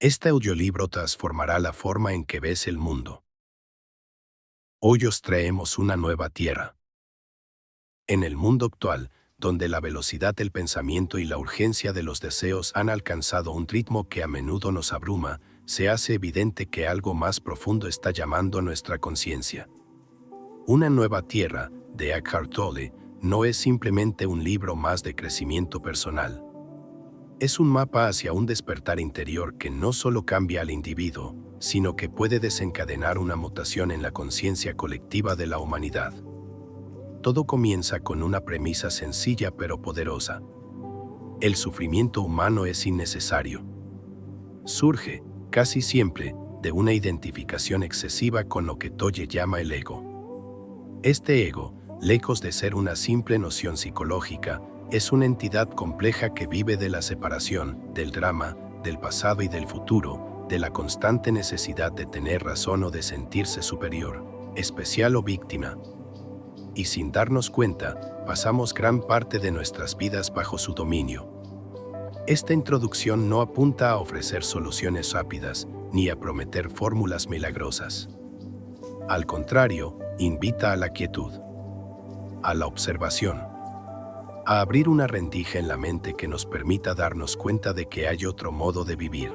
Este audiolibro transformará la forma en que ves el mundo. Hoy os traemos una nueva tierra. En el mundo actual, donde la velocidad del pensamiento y la urgencia de los deseos han alcanzado un ritmo que a menudo nos abruma, se hace evidente que algo más profundo está llamando a nuestra conciencia. Una nueva tierra, de Eckhart Tolle, no es simplemente un libro más de crecimiento personal. Es un mapa hacia un despertar interior que no solo cambia al individuo, sino que puede desencadenar una mutación en la conciencia colectiva de la humanidad. Todo comienza con una premisa sencilla pero poderosa. El sufrimiento humano es innecesario. Surge, casi siempre, de una identificación excesiva con lo que Tolle llama el ego. Este ego, lejos de ser una simple noción psicológica, es una entidad compleja que vive de la separación, del drama, del pasado y del futuro, de la constante necesidad de tener razón o de sentirse superior, especial o víctima. Y sin darnos cuenta, pasamos gran parte de nuestras vidas bajo su dominio. Esta introducción no apunta a ofrecer soluciones rápidas, ni a prometer fórmulas milagrosas. Al contrario, invita a la quietud, a la observación, a abrir una rendija en la mente que nos permita darnos cuenta de que hay otro modo de vivir.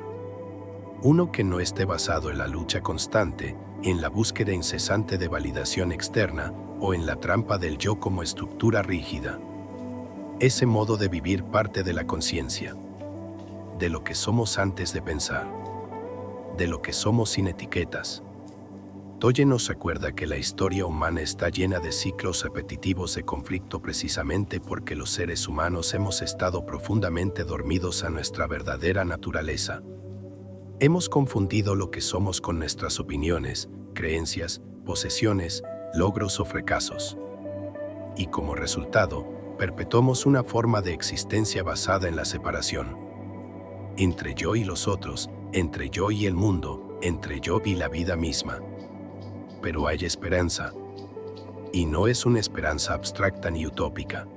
Uno que no esté basado en la lucha constante, en la búsqueda incesante de validación externa o en la trampa del yo como estructura rígida. Ese modo de vivir parte de la conciencia, de lo que somos antes de pensar, de lo que somos sin etiquetas. Tolle nos recuerda que la historia humana está llena de ciclos repetitivos de conflicto precisamente porque los seres humanos hemos estado profundamente dormidos a nuestra verdadera naturaleza. Hemos confundido lo que somos con nuestras opiniones, creencias, posesiones, logros o fracasos. Y como resultado, perpetuamos una forma de existencia basada en la separación. Entre yo y los otros, entre yo y el mundo, entre yo y la vida misma. Pero hay esperanza. Y no es una esperanza abstracta ni utópica.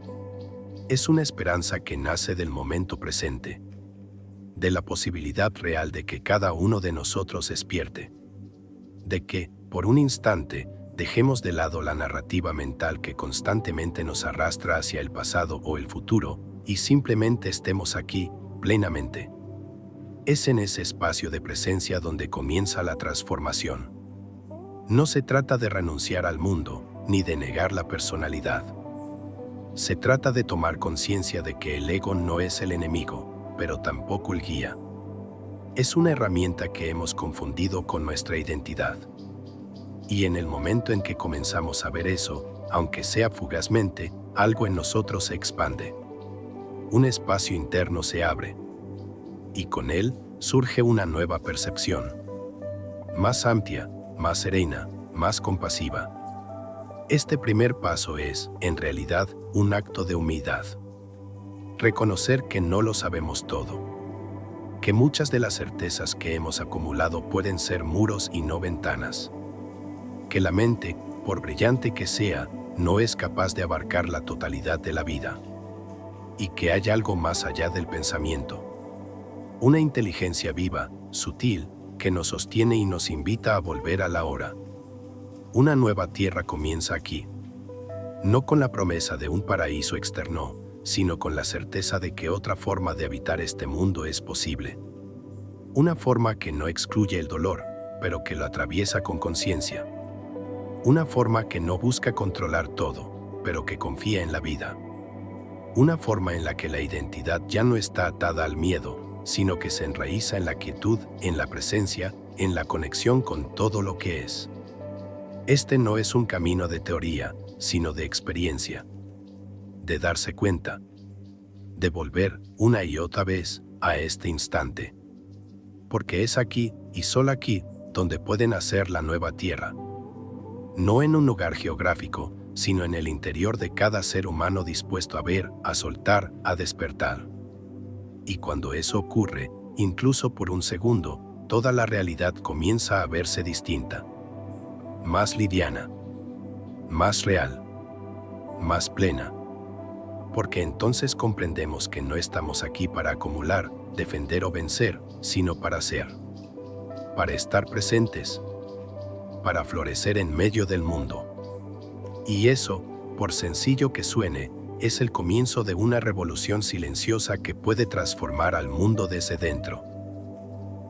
Es una esperanza que nace del momento presente, de la posibilidad real de que cada uno de nosotros despierte, de que, por un instante, dejemos de lado la narrativa mental que constantemente nos arrastra hacia el pasado o el futuro y simplemente estemos aquí, plenamente. Es en ese espacio de presencia donde comienza la transformación. No se trata de renunciar al mundo, ni de negar la personalidad. Se trata de tomar conciencia de que el ego no es el enemigo, pero tampoco el guía. Es una herramienta que hemos confundido con nuestra identidad. Y en el momento en que comenzamos a ver eso, aunque sea fugazmente, algo en nosotros se expande. Un espacio interno se abre. Y con él surge una nueva percepción. Más amplia, más serena, más compasiva. Este primer paso es, en realidad, un acto de humildad. Reconocer que no lo sabemos todo. Que muchas de las certezas que hemos acumulado pueden ser muros y no ventanas. Que la mente, por brillante que sea, no es capaz de abarcar la totalidad de la vida. Y que hay algo más allá del pensamiento. Una inteligencia viva, sutil, que nos sostiene y nos invita a volver a la hora. Una nueva tierra comienza aquí. No con la promesa de un paraíso externo, sino con la certeza de que otra forma de habitar este mundo es posible. Una forma que no excluye el dolor, pero que lo atraviesa con conciencia. Una forma que no busca controlar todo, pero que confía en la vida. Una forma en la que la identidad ya no está atada al miedo, sino que se enraiza en la quietud, en la presencia, en la conexión con todo lo que es. Este no es un camino de teoría, sino de experiencia. De darse cuenta. De volver, una y otra vez, a este instante. Porque es aquí, y solo aquí, donde puede nacer la nueva tierra. No en un lugar geográfico, sino en el interior de cada ser humano dispuesto a ver, a soltar, a despertar. Y cuando eso ocurre, incluso por un segundo, toda la realidad comienza a verse distinta. Más liviana. Más real. Más plena. Porque entonces comprendemos que no estamos aquí para acumular, defender o vencer, sino para ser, para estar presentes, para florecer en medio del mundo. Y eso, por sencillo que suene, es el comienzo de una revolución silenciosa que puede transformar al mundo desde dentro.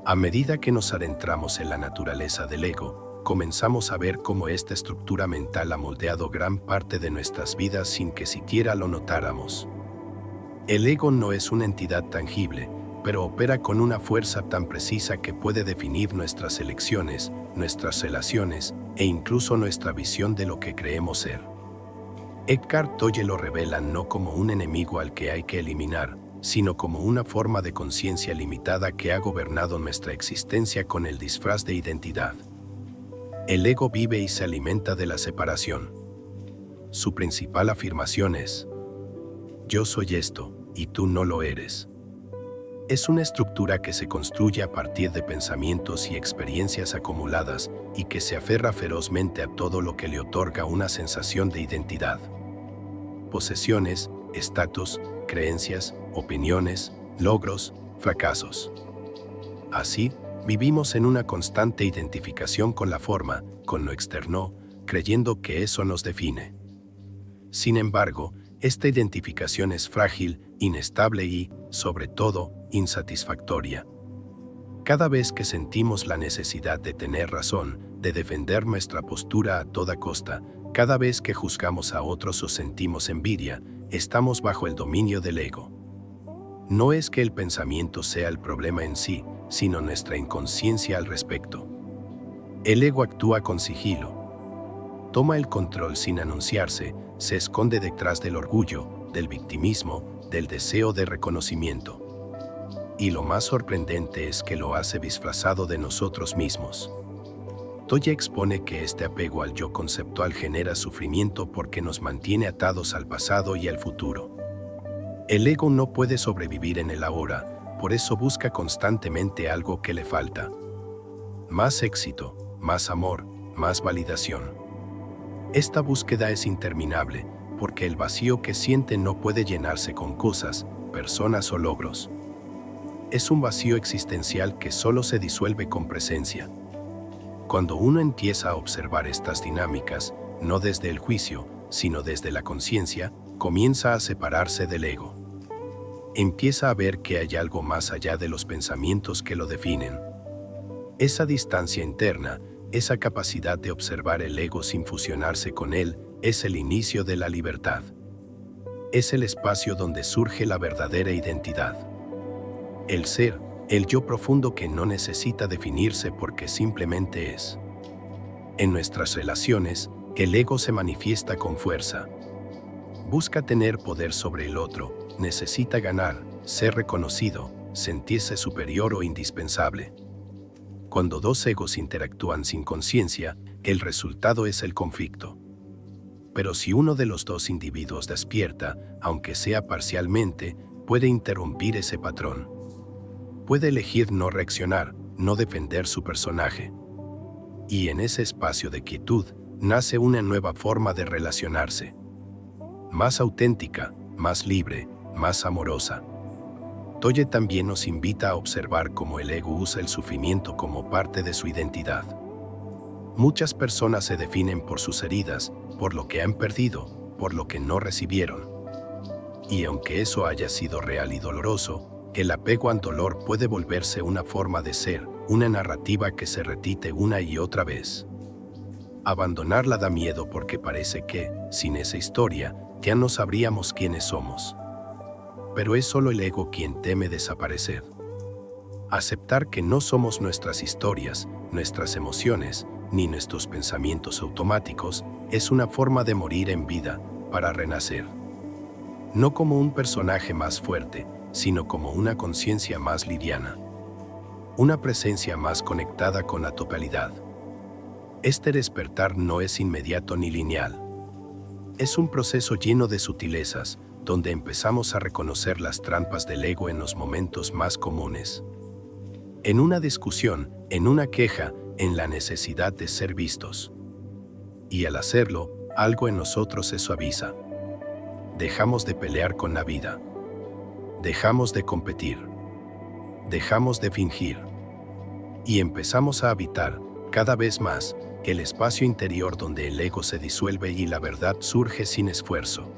A medida que nos adentramos en la naturaleza del ego, comenzamos a ver cómo esta estructura mental ha moldeado gran parte de nuestras vidas sin que siquiera lo notáramos. El ego no es una entidad tangible, pero opera con una fuerza tan precisa que puede definir nuestras elecciones, nuestras relaciones e incluso nuestra visión de lo que creemos ser. Eckhart Tolle lo revela no como un enemigo al que hay que eliminar, sino como una forma de conciencia limitada que ha gobernado nuestra existencia con el disfraz de identidad. El ego vive y se alimenta de la separación. Su principal afirmación es: yo soy esto, y tú no lo eres. Es una estructura que se construye a partir de pensamientos y experiencias acumuladas y que se aferra ferozmente a todo lo que le otorga una sensación de identidad. Posesiones, estatus, creencias, opiniones, logros, fracasos. Así, vivimos en una constante identificación con la forma, con lo externo, creyendo que eso nos define. Sin embargo, esta identificación es frágil, inestable y, sobre todo, insatisfactoria. Cada vez que sentimos la necesidad de tener razón, de defender nuestra postura a toda costa, cada vez que juzgamos a otros o sentimos envidia, estamos bajo el dominio del ego. No es que el pensamiento sea el problema en sí, sino nuestra inconsciencia al respecto. El ego actúa con sigilo. Toma el control sin anunciarse, se esconde detrás del orgullo, del victimismo, del deseo de reconocimiento. Y lo más sorprendente es que lo hace disfrazado de nosotros mismos. Tolle expone que este apego al yo conceptual genera sufrimiento porque nos mantiene atados al pasado y al futuro. El ego no puede sobrevivir en el ahora, por eso busca constantemente algo que le falta. Más éxito, más amor, más validación. Esta búsqueda es interminable, porque el vacío que siente no puede llenarse con cosas, personas o logros. Es un vacío existencial que solo se disuelve con presencia. Cuando uno empieza a observar estas dinámicas, no desde el juicio, sino desde la conciencia, comienza a separarse del ego. Empieza a ver que hay algo más allá de los pensamientos que lo definen. Esa distancia interna, esa capacidad de observar el ego sin fusionarse con él, es el inicio de la libertad. Es el espacio donde surge la verdadera identidad. El ser, el yo profundo que no necesita definirse porque simplemente es. En nuestras relaciones, el ego se manifiesta con fuerza. Busca tener poder sobre el otro, necesita ganar, ser reconocido, sentirse superior o indispensable. Cuando dos egos interactúan sin conciencia, el resultado es el conflicto. Pero si uno de los dos individuos despierta, aunque sea parcialmente, puede interrumpir ese patrón. Puede elegir no reaccionar, no defender su personaje. Y en ese espacio de quietud, nace una nueva forma de relacionarse. Más auténtica, más libre, más amorosa. Tolle también nos invita a observar cómo el ego usa el sufrimiento como parte de su identidad. Muchas personas se definen por sus heridas, por lo que han perdido, por lo que no recibieron. Y aunque eso haya sido real y doloroso, el apego al dolor puede volverse una forma de ser, una narrativa que se repite una y otra vez. Abandonarla da miedo porque parece que, sin esa historia, ya no sabríamos quiénes somos. Pero es solo el ego quien teme desaparecer. Aceptar que no somos nuestras historias, nuestras emociones, ni nuestros pensamientos automáticos, es una forma de morir en vida, para renacer. No como un personaje más fuerte, sino como una conciencia más liviana. Una presencia más conectada con la totalidad. Este despertar no es inmediato ni lineal. Es un proceso lleno de sutilezas, donde empezamos a reconocer las trampas del ego en los momentos más comunes. En una discusión, en una queja, en la necesidad de ser vistos. Y al hacerlo, algo en nosotros se suaviza. Dejamos de pelear con la vida. Dejamos de competir. Dejamos de fingir. Y empezamos a habitar, cada vez más, el espacio interior donde el ego se disuelve y la verdad surge sin esfuerzo.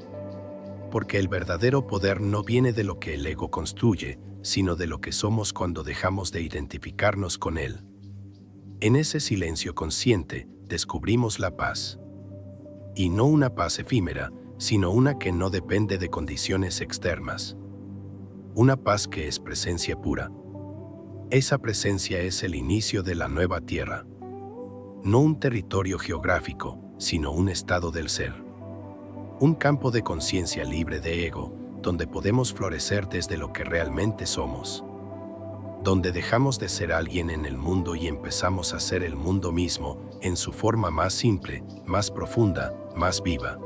Porque el verdadero poder no viene de lo que el ego construye, sino de lo que somos cuando dejamos de identificarnos con él. En ese silencio consciente, descubrimos la paz. Y no una paz efímera, sino una que no depende de condiciones externas. Una paz que es presencia pura. Esa presencia es el inicio de la nueva tierra. No un territorio geográfico, sino un estado del ser. Un campo de conciencia libre de ego, donde podemos florecer desde lo que realmente somos. Donde dejamos de ser alguien en el mundo y empezamos a ser el mundo mismo, en su forma más simple, más profunda, más viva.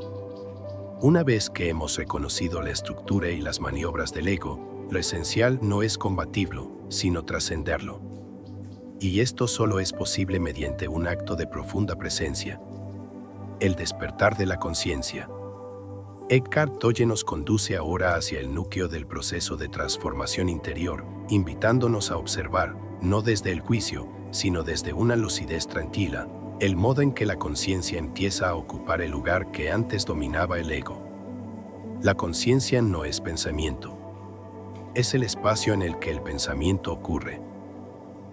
Una vez que hemos reconocido la estructura y las maniobras del ego, lo esencial no es combatirlo, sino trascenderlo. Y esto solo es posible mediante un acto de profunda presencia. El despertar de la conciencia. Eckhart Tolle nos conduce ahora hacia el núcleo del proceso de transformación interior, invitándonos a observar, no desde el juicio, sino desde una lucidez tranquila, el modo en que la conciencia empieza a ocupar el lugar que antes dominaba el ego. La conciencia no es pensamiento. Es el espacio en el que el pensamiento ocurre.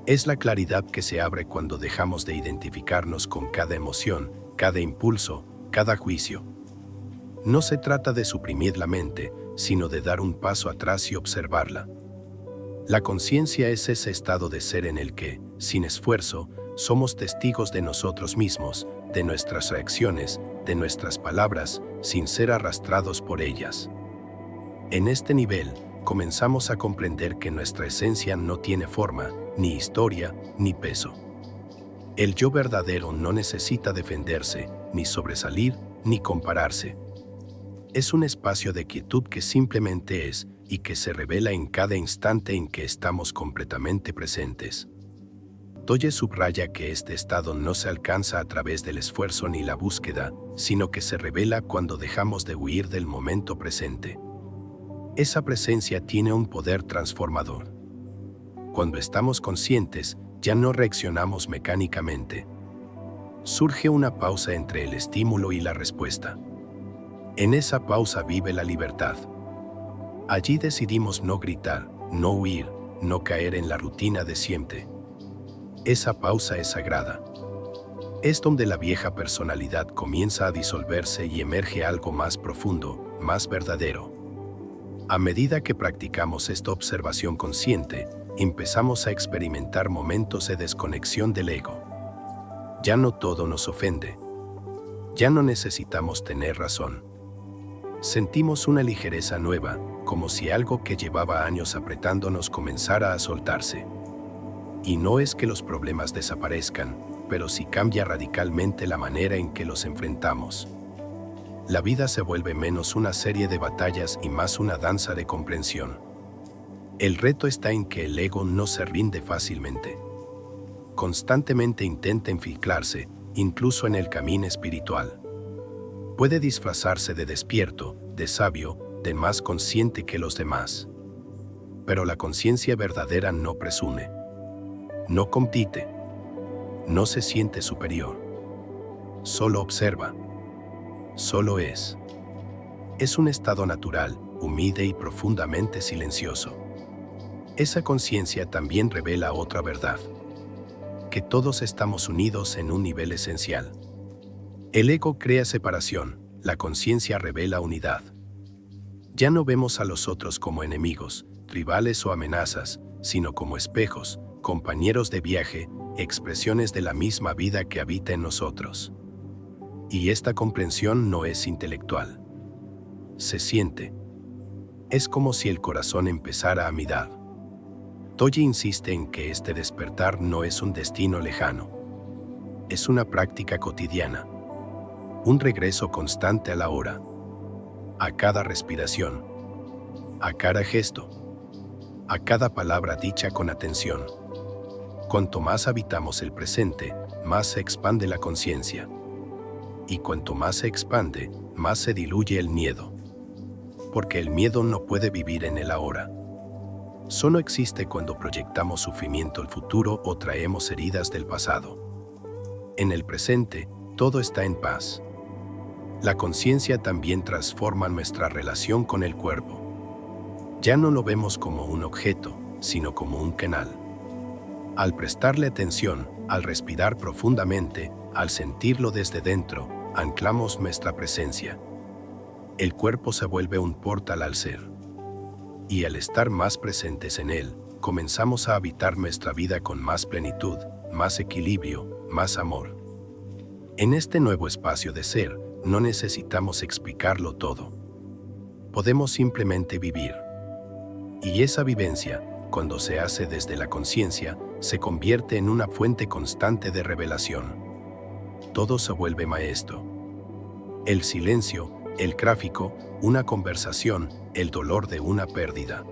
Es la claridad que se abre cuando dejamos de identificarnos con cada emoción, cada impulso, cada juicio. No se trata de suprimir la mente, sino de dar un paso atrás y observarla. La conciencia es ese estado de ser en el que, sin esfuerzo, somos testigos de nosotros mismos, de nuestras reacciones, de nuestras palabras, sin ser arrastrados por ellas. En este nivel, comenzamos a comprender que nuestra esencia no tiene forma, ni historia, ni peso. El yo verdadero no necesita defenderse, ni sobresalir, ni compararse. Es un espacio de quietud que simplemente es y que se revela en cada instante en que estamos completamente presentes. Tolle subraya que este estado no se alcanza a través del esfuerzo ni la búsqueda, sino que se revela cuando dejamos de huir del momento presente. Esa presencia tiene un poder transformador. Cuando estamos conscientes, ya no reaccionamos mecánicamente. Surge una pausa entre el estímulo y la respuesta. En esa pausa vive la libertad. Allí decidimos no gritar, no huir, no caer en la rutina de siempre. Esa pausa es sagrada. Es donde la vieja personalidad comienza a disolverse y emerge algo más profundo, más verdadero. A medida que practicamos esta observación consciente, empezamos a experimentar momentos de desconexión del ego. Ya no todo nos ofende. Ya no necesitamos tener razón. Sentimos una ligereza nueva, como si algo que llevaba años apretándonos comenzara a soltarse. Y no es que los problemas desaparezcan, pero sí cambia radicalmente la manera en que los enfrentamos. La vida se vuelve menos una serie de batallas y más una danza de comprensión. El reto está en que el ego no se rinde fácilmente. Constantemente intenta infiltrarse, incluso en el camino espiritual. Puede disfrazarse de despierto, de sabio, de más consciente que los demás. Pero la conciencia verdadera no presume. No compite. No se siente superior. Solo observa. Solo es. Es un estado natural, humilde y profundamente silencioso. Esa conciencia también revela otra verdad. Que todos estamos unidos en un nivel esencial. El ego crea separación, la conciencia revela unidad. Ya no vemos a los otros como enemigos, rivales o amenazas, sino como espejos, compañeros de viaje, expresiones de la misma vida que habita en nosotros. Y esta comprensión no es intelectual. Se siente. Es como si el corazón empezara a mirar. Tolle insiste en que este despertar no es un destino lejano. Es una práctica cotidiana. Un regreso constante a la hora. A cada respiración. A cada gesto. A cada palabra dicha con atención. Cuanto más habitamos el presente, más se expande la conciencia. Y cuanto más se expande, más se diluye el miedo. Porque el miedo no puede vivir en el ahora. solo existe cuando proyectamos sufrimiento al futuro o traemos heridas del pasado. En el presente, todo está en paz. La conciencia también transforma nuestra relación con el cuerpo. Ya no lo vemos como un objeto, sino como un canal. Al prestarle atención, al respirar profundamente, al sentirlo desde dentro, anclamos nuestra presencia. El cuerpo se vuelve un portal al ser. Y al estar más presentes en él, comenzamos a habitar nuestra vida con más plenitud, más equilibrio, más amor. En este nuevo espacio de ser, no necesitamos explicarlo todo. Podemos simplemente vivir. Y esa vivencia, cuando se hace desde la conciencia, se convierte en una fuente constante de revelación. Todo se vuelve maestro. El silencio, el gráfico, una conversación, el dolor de una pérdida.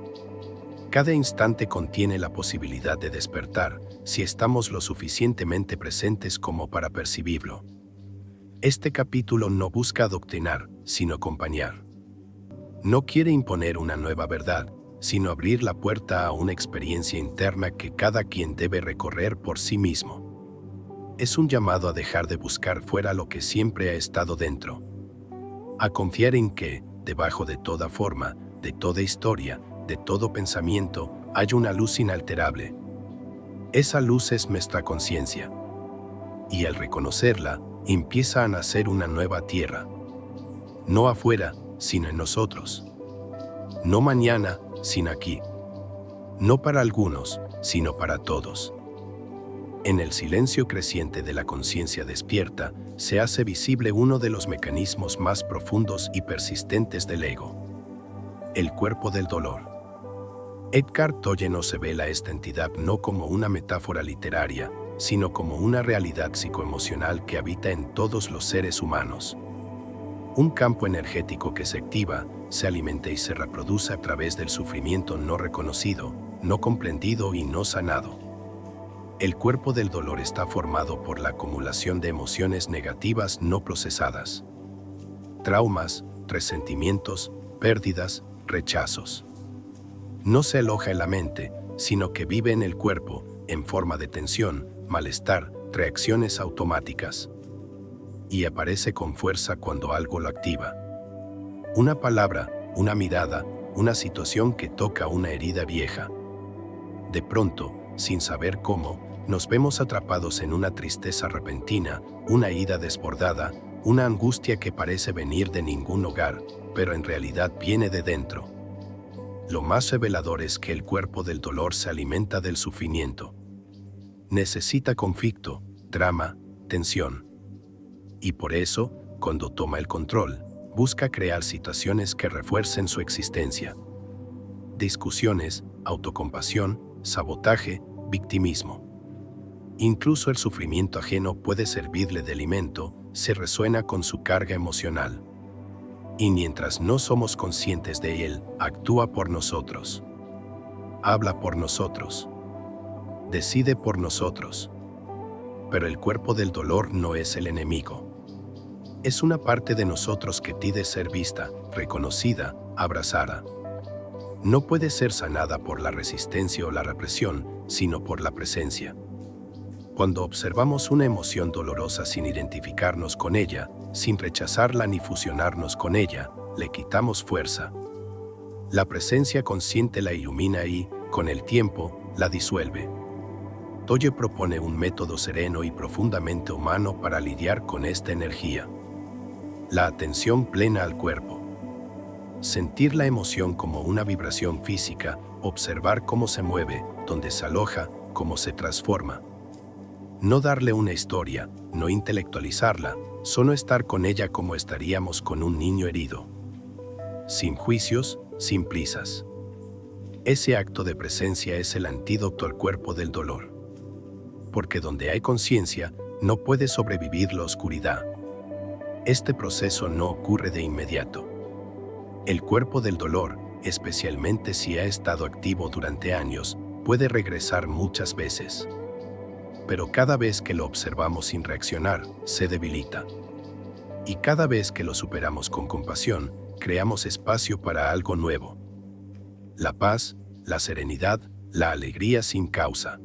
Cada instante contiene la posibilidad de despertar, si estamos lo suficientemente presentes como para percibirlo. Este capítulo no busca adoctrinar, sino acompañar. No quiere imponer una nueva verdad, sino abrir la puerta a una experiencia interna que cada quien debe recorrer por sí mismo. Es un llamado a dejar de buscar fuera lo que siempre ha estado dentro. A confiar en que, debajo de toda forma, de toda historia, de todo pensamiento, hay una luz inalterable. Esa luz es nuestra conciencia. Y al reconocerla, empieza a nacer una nueva tierra. No afuera, sino en nosotros. No mañana, sino aquí. No para algunos, sino para todos. En el silencio creciente de la conciencia despierta, se hace visible uno de los mecanismos más profundos y persistentes del ego: el cuerpo del dolor. Eckhart Tolle nos revela esta entidad no como una metáfora literaria, sino como una realidad psicoemocional que habita en todos los seres humanos. Un campo energético que se activa, se alimenta y se reproduce a través del sufrimiento no reconocido, no comprendido y no sanado. El cuerpo del dolor está formado por la acumulación de emociones negativas no procesadas. Traumas, resentimientos, pérdidas, rechazos. No se aloja en la mente, sino que vive en el cuerpo, en forma de tensión, malestar, reacciones automáticas. Y aparece con fuerza cuando algo lo activa. Una palabra, una mirada, una situación que toca una herida vieja. De pronto, sin saber cómo, nos vemos atrapados en una tristeza repentina, una ira desbordada, una angustia que parece venir de ningún lugar, pero en realidad viene de dentro. Lo más revelador es que el cuerpo del dolor se alimenta del sufrimiento. Necesita conflicto, drama, tensión. Y por eso, cuando toma el control, busca crear situaciones que refuercen su existencia. Discusiones, autocompasión, sabotaje, victimismo. Incluso el sufrimiento ajeno puede servirle de alimento, se resuena con su carga emocional. Y mientras no somos conscientes de él, actúa por nosotros. Habla por nosotros. Decide por nosotros. Pero el cuerpo del dolor no es el enemigo. Es una parte de nosotros que pide ser vista, reconocida, abrazada. No puede ser sanada por la resistencia o la represión, sino por la presencia. Cuando observamos una emoción dolorosa sin identificarnos con ella, sin rechazarla ni fusionarnos con ella, le quitamos fuerza. La presencia consciente la ilumina y, con el tiempo, la disuelve. Tolle propone un método sereno y profundamente humano para lidiar con esta energía. La atención plena al cuerpo. Sentir la emoción como una vibración física, observar cómo se mueve, dónde se aloja, cómo se transforma. No darle una historia, no intelectualizarla, solo estar con ella como estaríamos con un niño herido. Sin juicios, sin prisas. Ese acto de presencia es el antídoto al cuerpo del dolor. Porque donde hay conciencia, no puede sobrevivir la oscuridad. Este proceso no ocurre de inmediato. El cuerpo del dolor, especialmente si ha estado activo durante años, puede regresar muchas veces. Pero cada vez que lo observamos sin reaccionar, se debilita. Y cada vez que lo superamos con compasión, creamos espacio para algo nuevo. La paz, la serenidad, la alegría sin causa.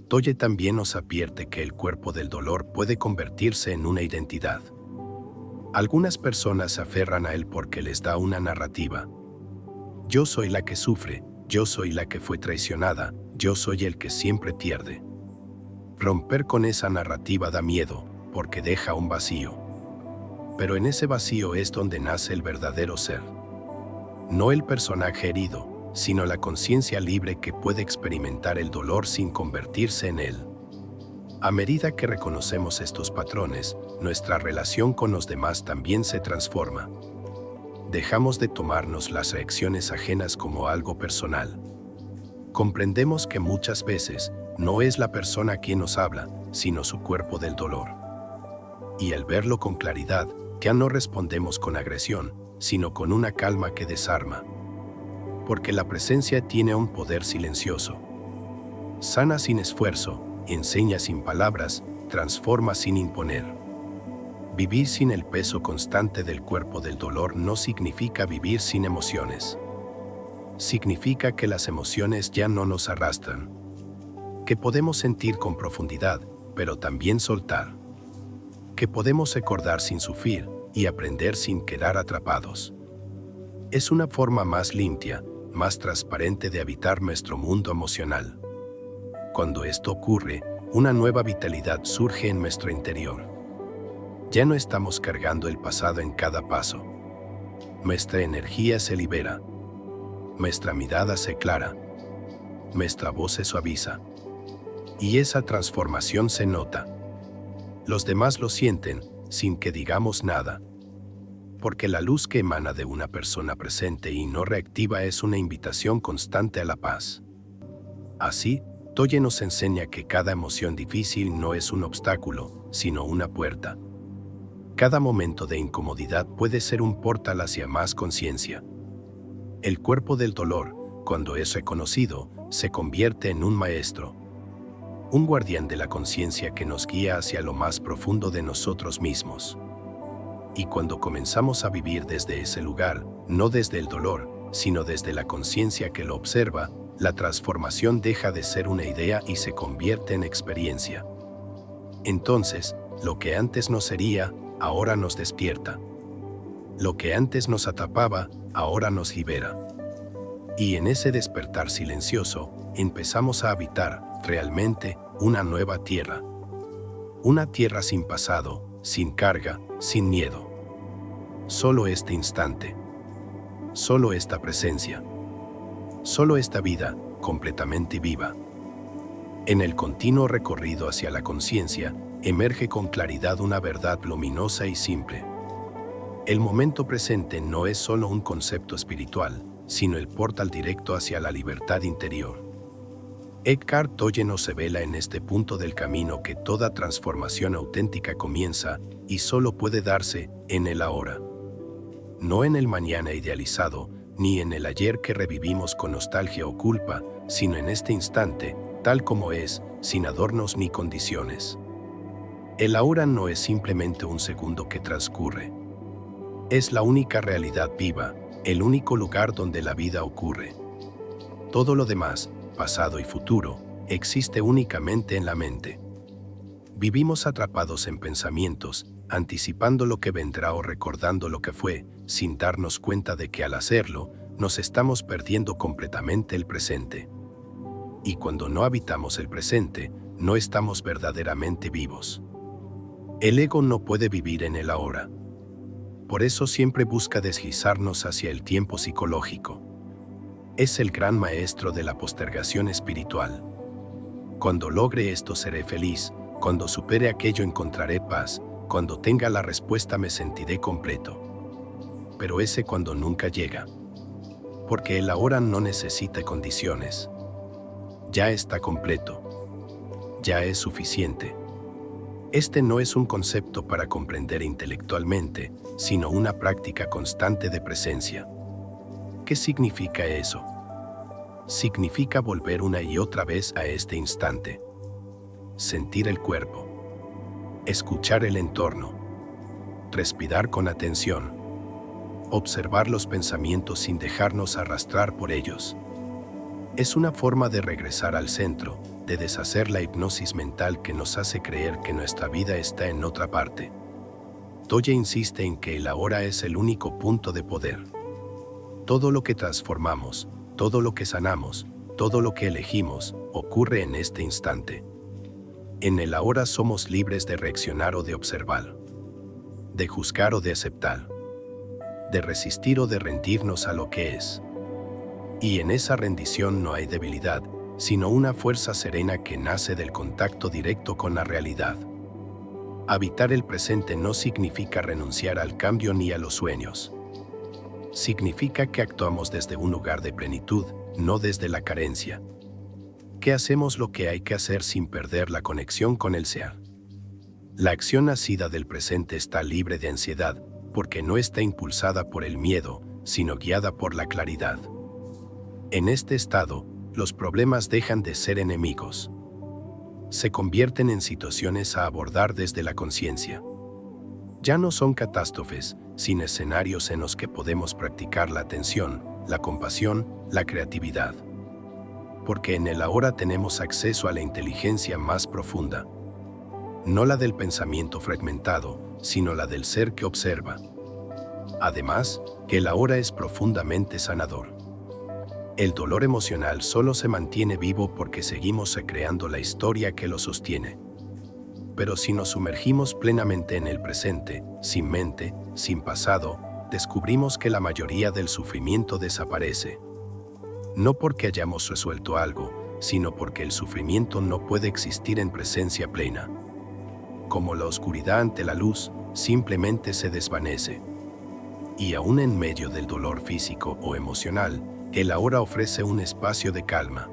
Toye también nos advierte que el cuerpo del dolor puede convertirse en una identidad. Algunas personas se aferran a él porque les da una narrativa. Yo soy la que sufre, yo soy la que fue traicionada, yo soy el que siempre pierde. Romper con esa narrativa da miedo, porque deja un vacío. Pero en ese vacío es donde nace el verdadero ser. No el personaje herido, sino la conciencia libre que puede experimentar el dolor sin convertirse en él. A medida que reconocemos estos patrones, nuestra relación con los demás también se transforma. Dejamos de tomarnos las reacciones ajenas como algo personal. Comprendemos que muchas veces no es la persona quien nos habla, sino su cuerpo del dolor. Y al verlo con claridad, ya no respondemos con agresión, sino con una calma que desarma. Porque la presencia tiene un poder silencioso. Sana sin esfuerzo, enseña sin palabras, transforma sin imponer. Vivir sin el peso constante del cuerpo del dolor no significa vivir sin emociones. Significa que las emociones ya no nos arrastran. Que podemos sentir con profundidad, pero también soltar. Que podemos recordar sin sufrir y aprender sin quedar atrapados. Es una forma más limpia, más transparente de habitar nuestro mundo emocional. Cuando esto ocurre, una nueva vitalidad surge en nuestro interior. Ya no estamos cargando el pasado en cada paso. Nuestra energía se libera. Nuestra mirada se aclara. Nuestra voz se suaviza. Y esa transformación se nota. Los demás lo sienten, sin que digamos nada. Porque la luz que emana de una persona presente y no reactiva es una invitación constante a la paz. Así, Toye nos enseña que cada emoción difícil no es un obstáculo, sino una puerta. Cada momento de incomodidad puede ser un portal hacia más conciencia. El cuerpo del dolor, cuando es reconocido, se convierte en un maestro. Un guardián de la conciencia que nos guía hacia lo más profundo de nosotros mismos. Y cuando comenzamos a vivir desde ese lugar, no desde el dolor, sino desde la conciencia que lo observa, la transformación deja de ser una idea y se convierte en experiencia. Entonces, lo que antes no sería, ahora nos despierta. Lo que antes nos atrapaba, ahora nos libera. Y en ese despertar silencioso, empezamos a habitar, realmente, una nueva tierra. Una tierra sin pasado, sin carga, sin miedo. Solo este instante. Solo esta presencia. Solo esta vida, completamente viva. En el continuo recorrido hacia la conciencia, emerge con claridad una verdad luminosa y simple. El momento presente no es solo un concepto espiritual, sino el portal directo hacia la libertad interior. Eckhart Tolle nos revela en este punto del camino que toda transformación auténtica comienza, y solo puede darse, en el ahora. No en el mañana idealizado, ni en el ayer que revivimos con nostalgia o culpa, sino en este instante, tal como es, sin adornos ni condiciones. El ahora no es simplemente un segundo que transcurre. Es la única realidad viva, el único lugar donde la vida ocurre. Todo lo demás, pasado y futuro, existe únicamente en la mente. Vivimos atrapados en pensamientos, anticipando lo que vendrá o recordando lo que fue, sin darnos cuenta de que al hacerlo, nos estamos perdiendo completamente el presente. Y cuando no habitamos el presente, no estamos verdaderamente vivos. El ego no puede vivir en el ahora. Por eso siempre busca deslizarnos hacia el tiempo psicológico. Es el gran maestro de la postergación espiritual. Cuando logre esto seré feliz, cuando supere aquello encontraré paz, cuando tenga la respuesta me sentiré completo. Pero ese cuando nunca llega. Porque el ahora no necesita condiciones. Ya está completo. Ya es suficiente. Este no es un concepto para comprender intelectualmente, sino una práctica constante de presencia. ¿Qué significa eso? Significa volver una y otra vez a este instante. Sentir el cuerpo. Escuchar el entorno. Respirar con atención. Observar los pensamientos sin dejarnos arrastrar por ellos. Es una forma de regresar al centro, de deshacer la hipnosis mental que nos hace creer que nuestra vida está en otra parte. Toya insiste en que el ahora es el único punto de poder. Todo lo que transformamos, todo lo que sanamos, todo lo que elegimos, ocurre en este instante. En el ahora somos libres de reaccionar o de observar, de juzgar o de aceptar, de resistir o de rendirnos a lo que es. Y en esa rendición no hay debilidad, sino una fuerza serena que nace del contacto directo con la realidad. Habitar el presente no significa renunciar al cambio ni a los sueños. Significa que actuamos desde un lugar de plenitud, no desde la carencia. Que hacemos lo que hay que hacer sin perder la conexión con el ser. La acción nacida del presente está libre de ansiedad, porque no está impulsada por el miedo, sino guiada por la claridad. En este estado, los problemas dejan de ser enemigos. Se convierten en situaciones a abordar desde la conciencia. Ya no son catástrofes, sino escenarios en los que podemos practicar la atención, la compasión, la creatividad. Porque en el ahora tenemos acceso a la inteligencia más profunda. No la del pensamiento fragmentado, sino la del ser que observa. Además, que el ahora es profundamente sanador. El dolor emocional solo se mantiene vivo porque seguimos recreando la historia que lo sostiene. Pero si nos sumergimos plenamente en el presente, sin mente, sin pasado, descubrimos que la mayoría del sufrimiento desaparece. No porque hayamos resuelto algo, sino porque el sufrimiento no puede existir en presencia plena. Como la oscuridad ante la luz, simplemente se desvanece. Y aún en medio del dolor físico o emocional, el ahora ofrece un espacio de calma.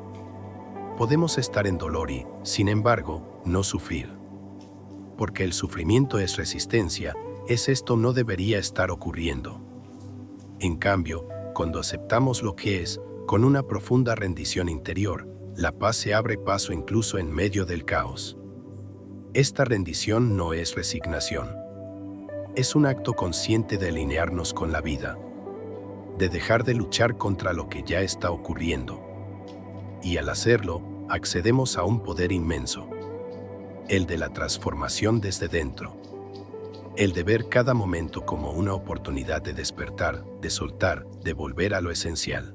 Podemos estar en dolor y, sin embargo, no sufrir. Porque el sufrimiento es resistencia, esto no debería estar ocurriendo. En cambio, cuando aceptamos lo que es, con una profunda rendición interior, la paz se abre paso incluso en medio del caos. Esta rendición no es resignación. Es un acto consciente de alinearnos con la vida, de dejar de luchar contra lo que ya está ocurriendo. Y al hacerlo, accedemos a un poder inmenso, el de la transformación desde dentro, el de ver cada momento como una oportunidad de despertar, de soltar, de volver a lo esencial.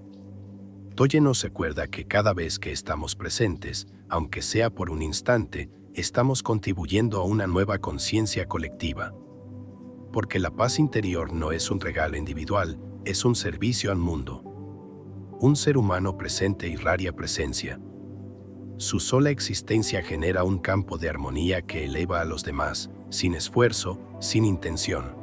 Toya nos recuerda que cada vez que estamos presentes, aunque sea por un instante, estamos contribuyendo a una nueva conciencia colectiva. Porque la paz interior no es un regalo individual, es un servicio al mundo. Un ser humano presente irradia presencia. Su sola existencia genera un campo de armonía que eleva a los demás, sin esfuerzo, sin intención.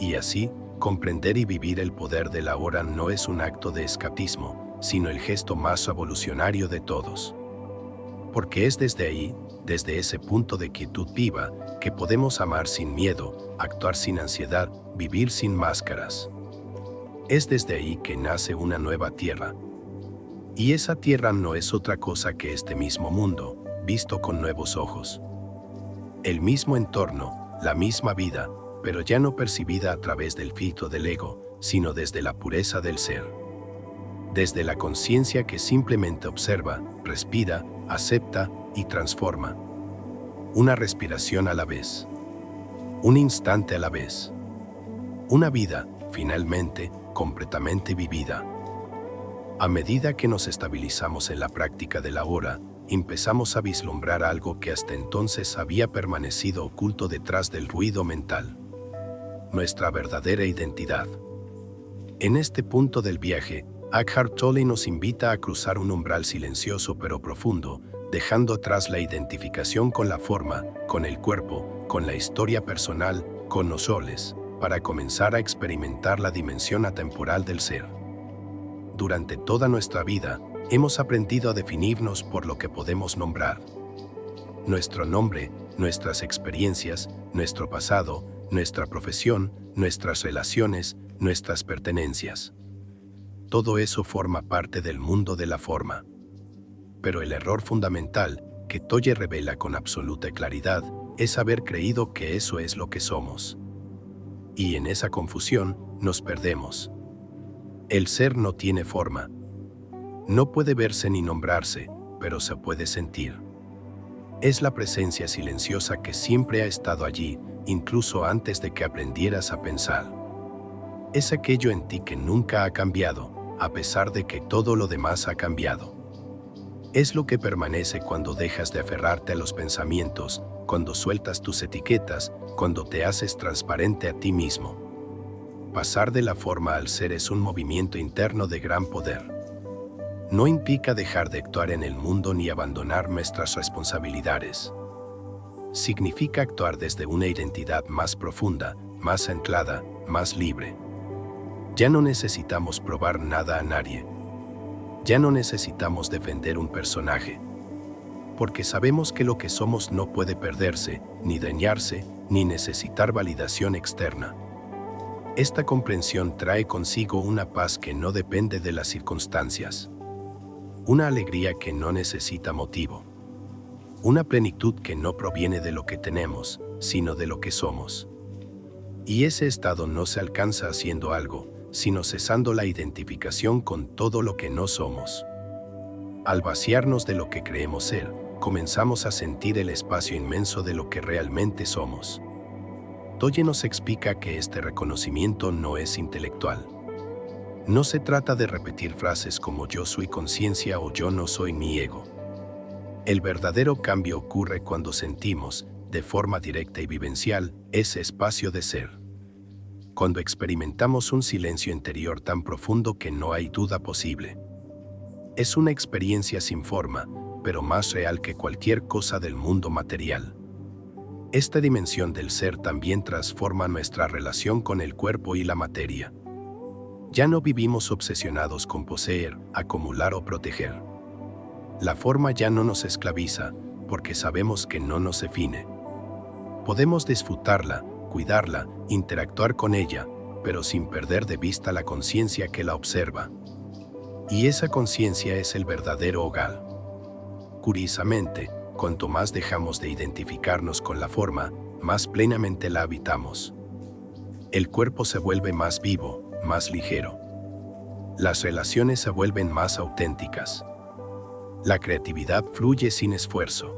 Y así, comprender y vivir el poder del ahora no es un acto de escapismo, sino el gesto más revolucionario de todos. Porque es desde ahí, desde ese punto de quietud viva, que podemos amar sin miedo, actuar sin ansiedad, vivir sin máscaras. Es desde ahí que nace una nueva tierra. Y esa tierra no es otra cosa que este mismo mundo, visto con nuevos ojos. El mismo entorno, la misma vida, pero ya no percibida a través del filtro del ego, sino desde la pureza del ser. Desde la conciencia que simplemente observa, respira, acepta y transforma. Una respiración a la vez. Un instante a la vez. Una vida, finalmente, completamente vivida. A medida que nos estabilizamos en la práctica del ahora, empezamos a vislumbrar algo que hasta entonces había permanecido oculto detrás del ruido mental. Nuestra verdadera identidad. En este punto del viaje, Eckhart Tolle nos invita a cruzar un umbral silencioso pero profundo, dejando atrás la identificación con la forma, con el cuerpo, con la historia personal, con los roles, para comenzar a experimentar la dimensión atemporal del ser. Durante toda nuestra vida, hemos aprendido a definirnos por lo que podemos nombrar. Nuestro nombre, nuestras experiencias, nuestro pasado, nuestra profesión, nuestras relaciones, nuestras pertenencias. Todo eso forma parte del mundo de la forma. Pero el error fundamental, que Tolle revela con absoluta claridad, es haber creído que eso es lo que somos. Y en esa confusión, nos perdemos. El ser no tiene forma. No puede verse ni nombrarse, pero se puede sentir. Es la presencia silenciosa que siempre ha estado allí, incluso antes de que aprendieras a pensar. Es aquello en ti que nunca ha cambiado, a pesar de que todo lo demás ha cambiado. Es lo que permanece cuando dejas de aferrarte a los pensamientos, cuando sueltas tus etiquetas, cuando te haces transparente a ti mismo. Pasar de la forma al ser es un movimiento interno de gran poder. No implica dejar de actuar en el mundo ni abandonar nuestras responsabilidades. Significa actuar desde una identidad más profunda, más anclada, más libre. Ya no necesitamos probar nada a nadie. Ya no necesitamos defender un personaje. Porque sabemos que lo que somos no puede perderse, ni dañarse, ni necesitar validación externa. Esta comprensión trae consigo una paz que no depende de las circunstancias. Una alegría que no necesita motivo. Una plenitud que no proviene de lo que tenemos, sino de lo que somos. Y ese estado no se alcanza haciendo algo, sino cesando la identificación con todo lo que no somos. Al vaciarnos de lo que creemos ser, comenzamos a sentir el espacio inmenso de lo que realmente somos. Toye nos explica que este reconocimiento no es intelectual. No se trata de repetir frases como yo soy conciencia o yo no soy mi ego. El verdadero cambio ocurre cuando sentimos, de forma directa y vivencial, ese espacio de ser. Cuando experimentamos un silencio interior tan profundo que no hay duda posible. Es una experiencia sin forma, pero más real que cualquier cosa del mundo material. Esta dimensión del ser también transforma nuestra relación con el cuerpo y la materia. Ya no vivimos obsesionados con poseer, acumular o proteger. La forma ya no nos esclaviza, porque sabemos que no nos define. Podemos disfrutarla, cuidarla, interactuar con ella, pero sin perder de vista la conciencia que la observa. Y esa conciencia es el verdadero hogar. Curiosamente, cuanto más dejamos de identificarnos con la forma, más plenamente la habitamos. El cuerpo se vuelve más vivo, más ligero. Las relaciones se vuelven más auténticas. La creatividad fluye sin esfuerzo.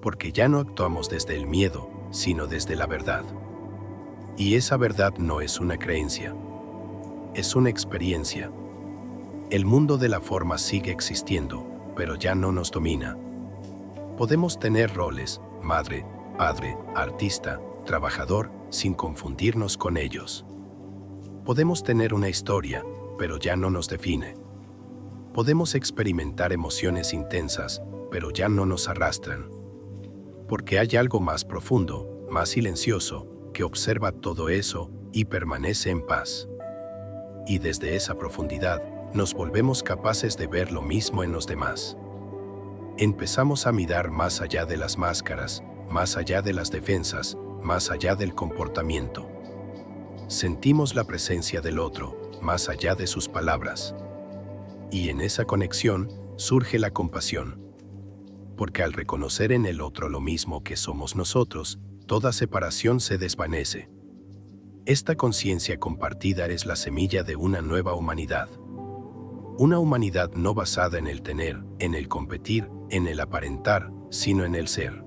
Porque ya no actuamos desde el miedo, sino desde la verdad. Y esa verdad no es una creencia. Es una experiencia. El mundo de la forma sigue existiendo, pero ya no nos domina. Podemos tener roles, madre, padre, artista, trabajador, sin confundirnos con ellos. Podemos tener una historia, pero ya no nos define. Podemos experimentar emociones intensas, pero ya no nos arrastran. Porque hay algo más profundo, más silencioso, que observa todo eso y permanece en paz. Y desde esa profundidad, nos volvemos capaces de ver lo mismo en los demás. Empezamos a mirar más allá de las máscaras, más allá de las defensas, más allá del comportamiento. Sentimos la presencia del otro, más allá de sus palabras. Y en esa conexión surge la compasión. Porque al reconocer en el otro lo mismo que somos nosotros, toda separación se desvanece. Esta conciencia compartida es la semilla de una nueva humanidad. Una humanidad no basada en el tener, en el competir, en el aparentar, sino en el ser.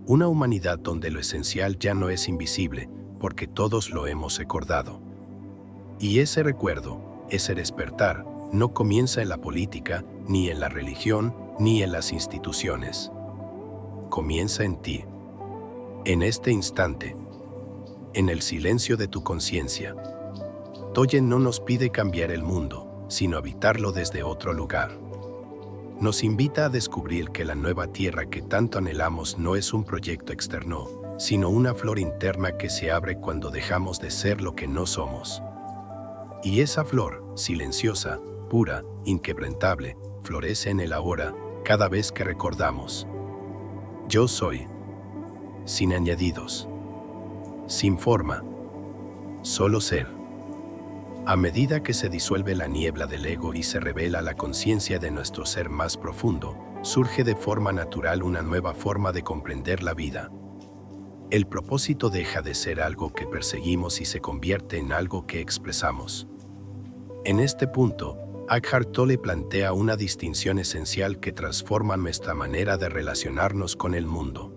Una humanidad donde lo esencial ya no es invisible, porque todos lo hemos recordado. Y ese recuerdo, ese despertar, no comienza en la política, ni en la religión, ni en las instituciones. Comienza en ti. En este instante. En el silencio de tu conciencia. Toyen no nos pide cambiar el mundo, sino habitarlo desde otro lugar. Nos invita a descubrir que la nueva tierra que tanto anhelamos no es un proyecto externo, sino una flor interna que se abre cuando dejamos de ser lo que no somos. Y esa flor, silenciosa, pura, inquebrantable, florece en el ahora, cada vez que recordamos. Yo soy. Sin añadidos. Sin forma. Solo ser. A medida que se disuelve la niebla del ego y se revela la conciencia de nuestro ser más profundo, surge de forma natural una nueva forma de comprender la vida. El propósito deja de ser algo que perseguimos y se convierte en algo que expresamos. En este punto, Eckhart Tolle plantea una distinción esencial que transforma nuestra manera de relacionarnos con el mundo.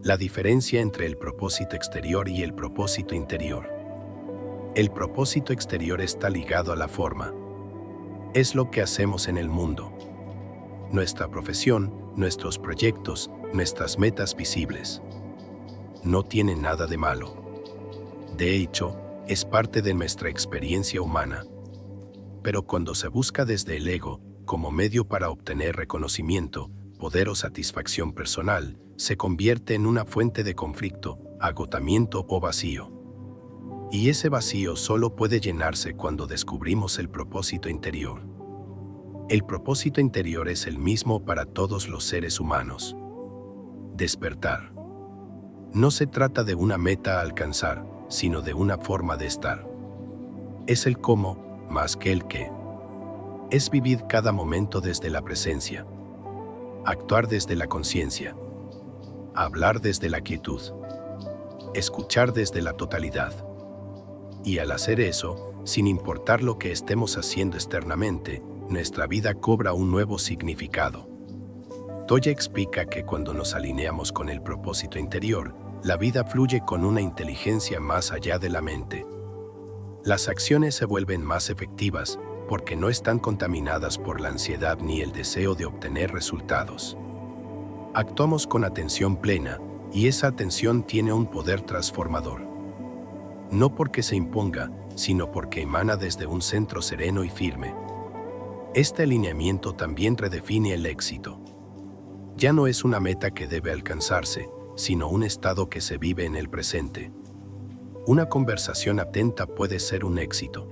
La diferencia entre el propósito exterior y el propósito interior. El propósito exterior está ligado a la forma. Es lo que hacemos en el mundo. Nuestra profesión, nuestros proyectos, nuestras metas visibles. No tiene nada de malo. De hecho, es parte de nuestra experiencia humana. Pero cuando se busca desde el ego, como medio para obtener reconocimiento, poder o satisfacción personal, se convierte en una fuente de conflicto, agotamiento o vacío. Y ese vacío solo puede llenarse cuando descubrimos el propósito interior. El propósito interior es el mismo para todos los seres humanos. Despertar. No se trata de una meta a alcanzar, sino de una forma de estar. Es el cómo, más que el qué. Es vivir cada momento desde la presencia. Actuar desde la conciencia. Hablar desde la quietud. Escuchar desde la totalidad. Y al hacer eso, sin importar lo que estemos haciendo externamente, nuestra vida cobra un nuevo significado. Tolle explica que cuando nos alineamos con el propósito interior, la vida fluye con una inteligencia más allá de la mente. Las acciones se vuelven más efectivas porque no están contaminadas por la ansiedad ni el deseo de obtener resultados. Actuamos con atención plena y esa atención tiene un poder transformador. No porque se imponga, sino porque emana desde un centro sereno y firme. Este alineamiento también redefine el éxito. Ya no es una meta que debe alcanzarse, sino un estado que se vive en el presente. Una conversación atenta puede ser un éxito.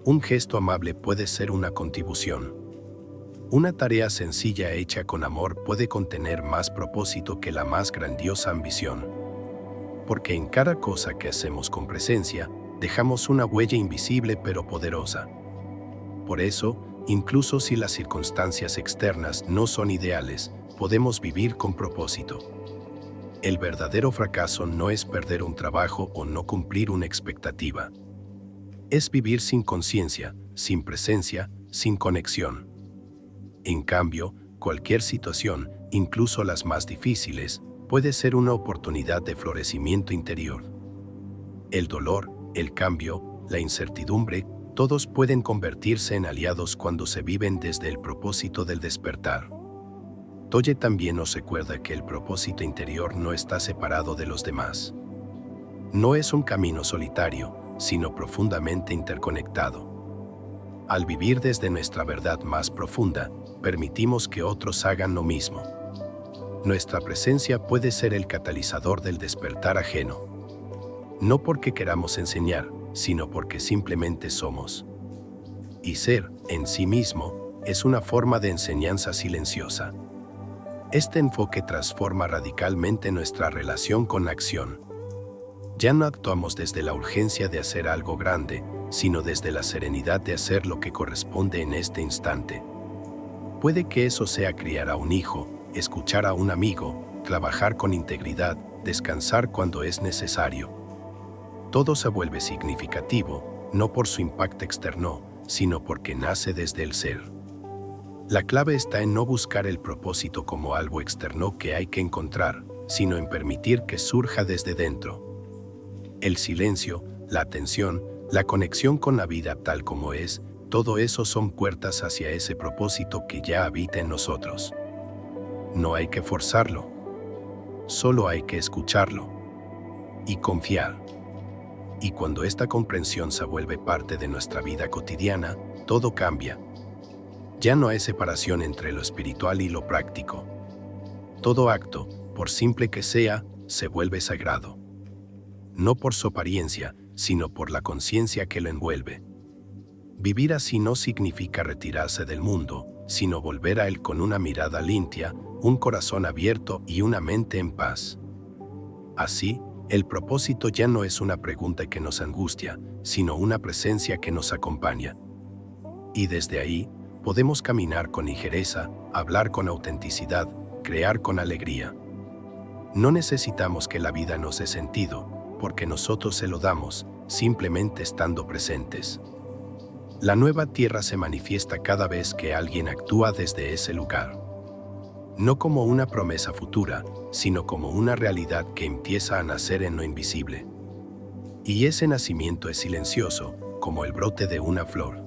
Un gesto amable puede ser una contribución. Una tarea sencilla hecha con amor puede contener más propósito que la más grandiosa ambición. Porque en cada cosa que hacemos con presencia, dejamos una huella invisible pero poderosa. Por eso, incluso si las circunstancias externas no son ideales, podemos vivir con propósito. El verdadero fracaso no es perder un trabajo o no cumplir una expectativa. Es vivir sin conciencia, sin presencia, sin conexión. En cambio, cualquier situación, incluso las más difíciles, puede ser una oportunidad de florecimiento interior. El dolor, el cambio, la incertidumbre, todos pueden convertirse en aliados cuando se viven desde el propósito del despertar. Tolle también nos recuerda que el propósito interior no está separado de los demás. No es un camino solitario, sino profundamente interconectado. Al vivir desde nuestra verdad más profunda, permitimos que otros hagan lo mismo. Nuestra presencia puede ser el catalizador del despertar ajeno. No porque queramos enseñar, sino porque simplemente somos. Y ser, en sí mismo, es una forma de enseñanza silenciosa. Este enfoque transforma radicalmente nuestra relación con la acción. Ya no actuamos desde la urgencia de hacer algo grande, sino desde la serenidad de hacer lo que corresponde en este instante. Puede que eso sea criar a un hijo, escuchar a un amigo, trabajar con integridad, descansar cuando es necesario. Todo se vuelve significativo, no por su impacto externo, sino porque nace desde el ser. La clave está en no buscar el propósito como algo externo que hay que encontrar, sino en permitir que surja desde dentro. El silencio, la atención, la conexión con la vida tal como es, todo eso son puertas hacia ese propósito que ya habita en nosotros. No hay que forzarlo, solo hay que escucharlo y confiar. Y cuando esta comprensión se vuelve parte de nuestra vida cotidiana, todo cambia. Ya no hay separación entre lo espiritual y lo práctico. Todo acto, por simple que sea, se vuelve sagrado. No por su apariencia, sino por la conciencia que lo envuelve. Vivir así no significa retirarse del mundo, sino volver a él con una mirada limpia, un corazón abierto y una mente en paz. Así, el propósito ya no es una pregunta que nos angustia, sino una presencia que nos acompaña. Y desde ahí, podemos caminar con ligereza, hablar con autenticidad, crear con alegría. No necesitamos que la vida nos dé sentido, porque nosotros se lo damos, simplemente estando presentes. La nueva tierra se manifiesta cada vez que alguien actúa desde ese lugar. No como una promesa futura, sino como una realidad que empieza a nacer en lo invisible. Y ese nacimiento es silencioso, como el brote de una flor.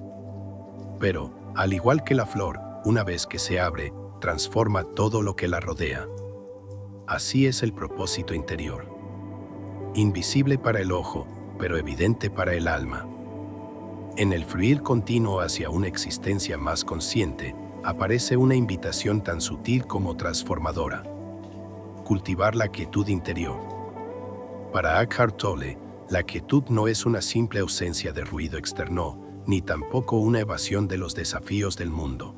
Pero, al igual que la flor, una vez que se abre, transforma todo lo que la rodea. Así es el propósito interior. Invisible para el ojo, pero evidente para el alma. En el fluir continuo hacia una existencia más consciente, aparece una invitación tan sutil como transformadora. Cultivar la quietud interior. Para Eckhart Tolle, la quietud no es una simple ausencia de ruido externo, ni tampoco una evasión de los desafíos del mundo.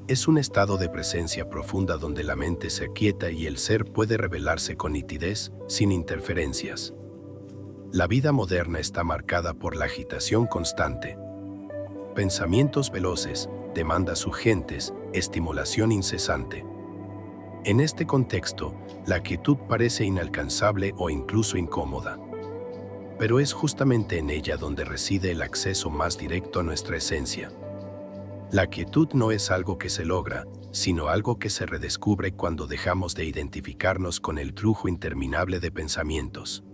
Es un estado de presencia profunda donde la mente se aquieta y el ser puede revelarse con nitidez, sin interferencias. La vida moderna está marcada por la agitación constante. Pensamientos veloces, demandas urgentes, estimulación incesante. En este contexto, la quietud parece inalcanzable o incluso incómoda. Pero es justamente en ella donde reside el acceso más directo a nuestra esencia. La quietud no es algo que se logra, sino algo que se redescubre cuando dejamos de identificarnos con el flujo interminable de pensamientos.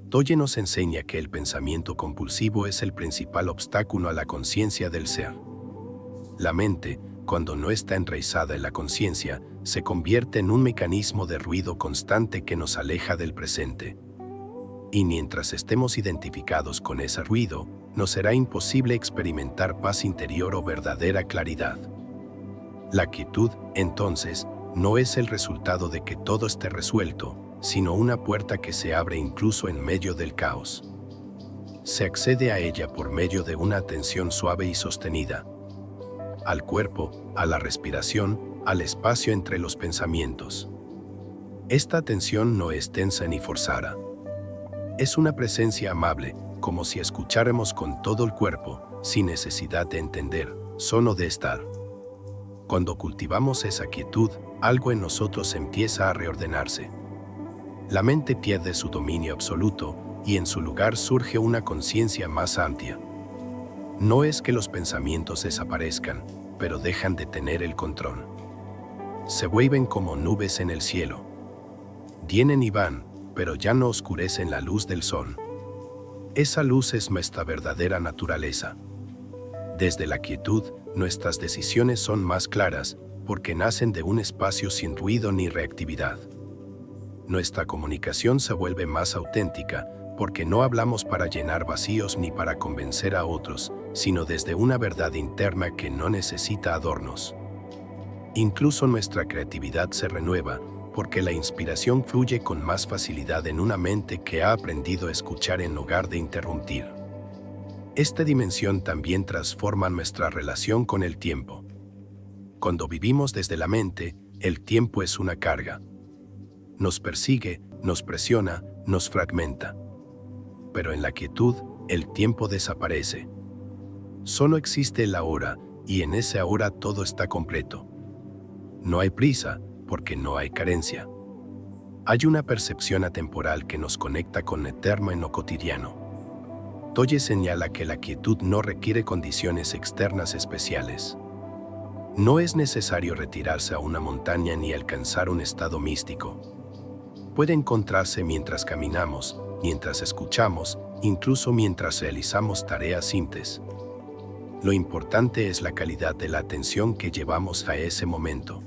Tolle nos enseña que el pensamiento compulsivo es el principal obstáculo a la conciencia del ser. La mente, cuando no está enraizada en la conciencia, se convierte en un mecanismo de ruido constante que nos aleja del presente. Y mientras estemos identificados con ese ruido, nos será imposible experimentar paz interior o verdadera claridad. La quietud, entonces, no es el resultado de que todo esté resuelto, sino una puerta que se abre incluso en medio del caos. Se accede a ella por medio de una atención suave y sostenida. Al cuerpo, a la respiración, al espacio entre los pensamientos. Esta atención no es tensa ni forzada. Es una presencia amable, como si escucháramos con todo el cuerpo, sin necesidad de entender, solo de estar. Cuando cultivamos esa quietud, algo en nosotros empieza a reordenarse. La mente pierde su dominio absoluto y en su lugar surge una conciencia más amplia. No es que los pensamientos desaparezcan, pero dejan de tener el control. Se vuelven como nubes en el cielo. Vienen y van, pero ya no oscurecen la luz del sol. Esa luz es nuestra verdadera naturaleza. Desde la quietud, nuestras decisiones son más claras, porque nacen de un espacio sin ruido ni reactividad. Nuestra comunicación se vuelve más auténtica, porque no hablamos para llenar vacíos ni para convencer a otros, sino desde una verdad interna que no necesita adornos. Incluso nuestra creatividad se renueva, porque la inspiración fluye con más facilidad en una mente que ha aprendido a escuchar en lugar de interrumpir. Esta dimensión también transforma nuestra relación con el tiempo. Cuando vivimos desde la mente, el tiempo es una carga. Nos persigue, nos presiona, nos fragmenta. Pero en la quietud, el tiempo desaparece. Solo existe el ahora, y en ese ahora todo está completo. No hay prisa, porque no hay carencia. Hay una percepción atemporal que nos conecta con lo eterno en lo cotidiano. Tolle señala que la quietud no requiere condiciones externas especiales. No es necesario retirarse a una montaña ni alcanzar un estado místico. Puede encontrarse mientras caminamos, mientras escuchamos, incluso mientras realizamos tareas simples. Lo importante es la calidad de la atención que llevamos a ese momento.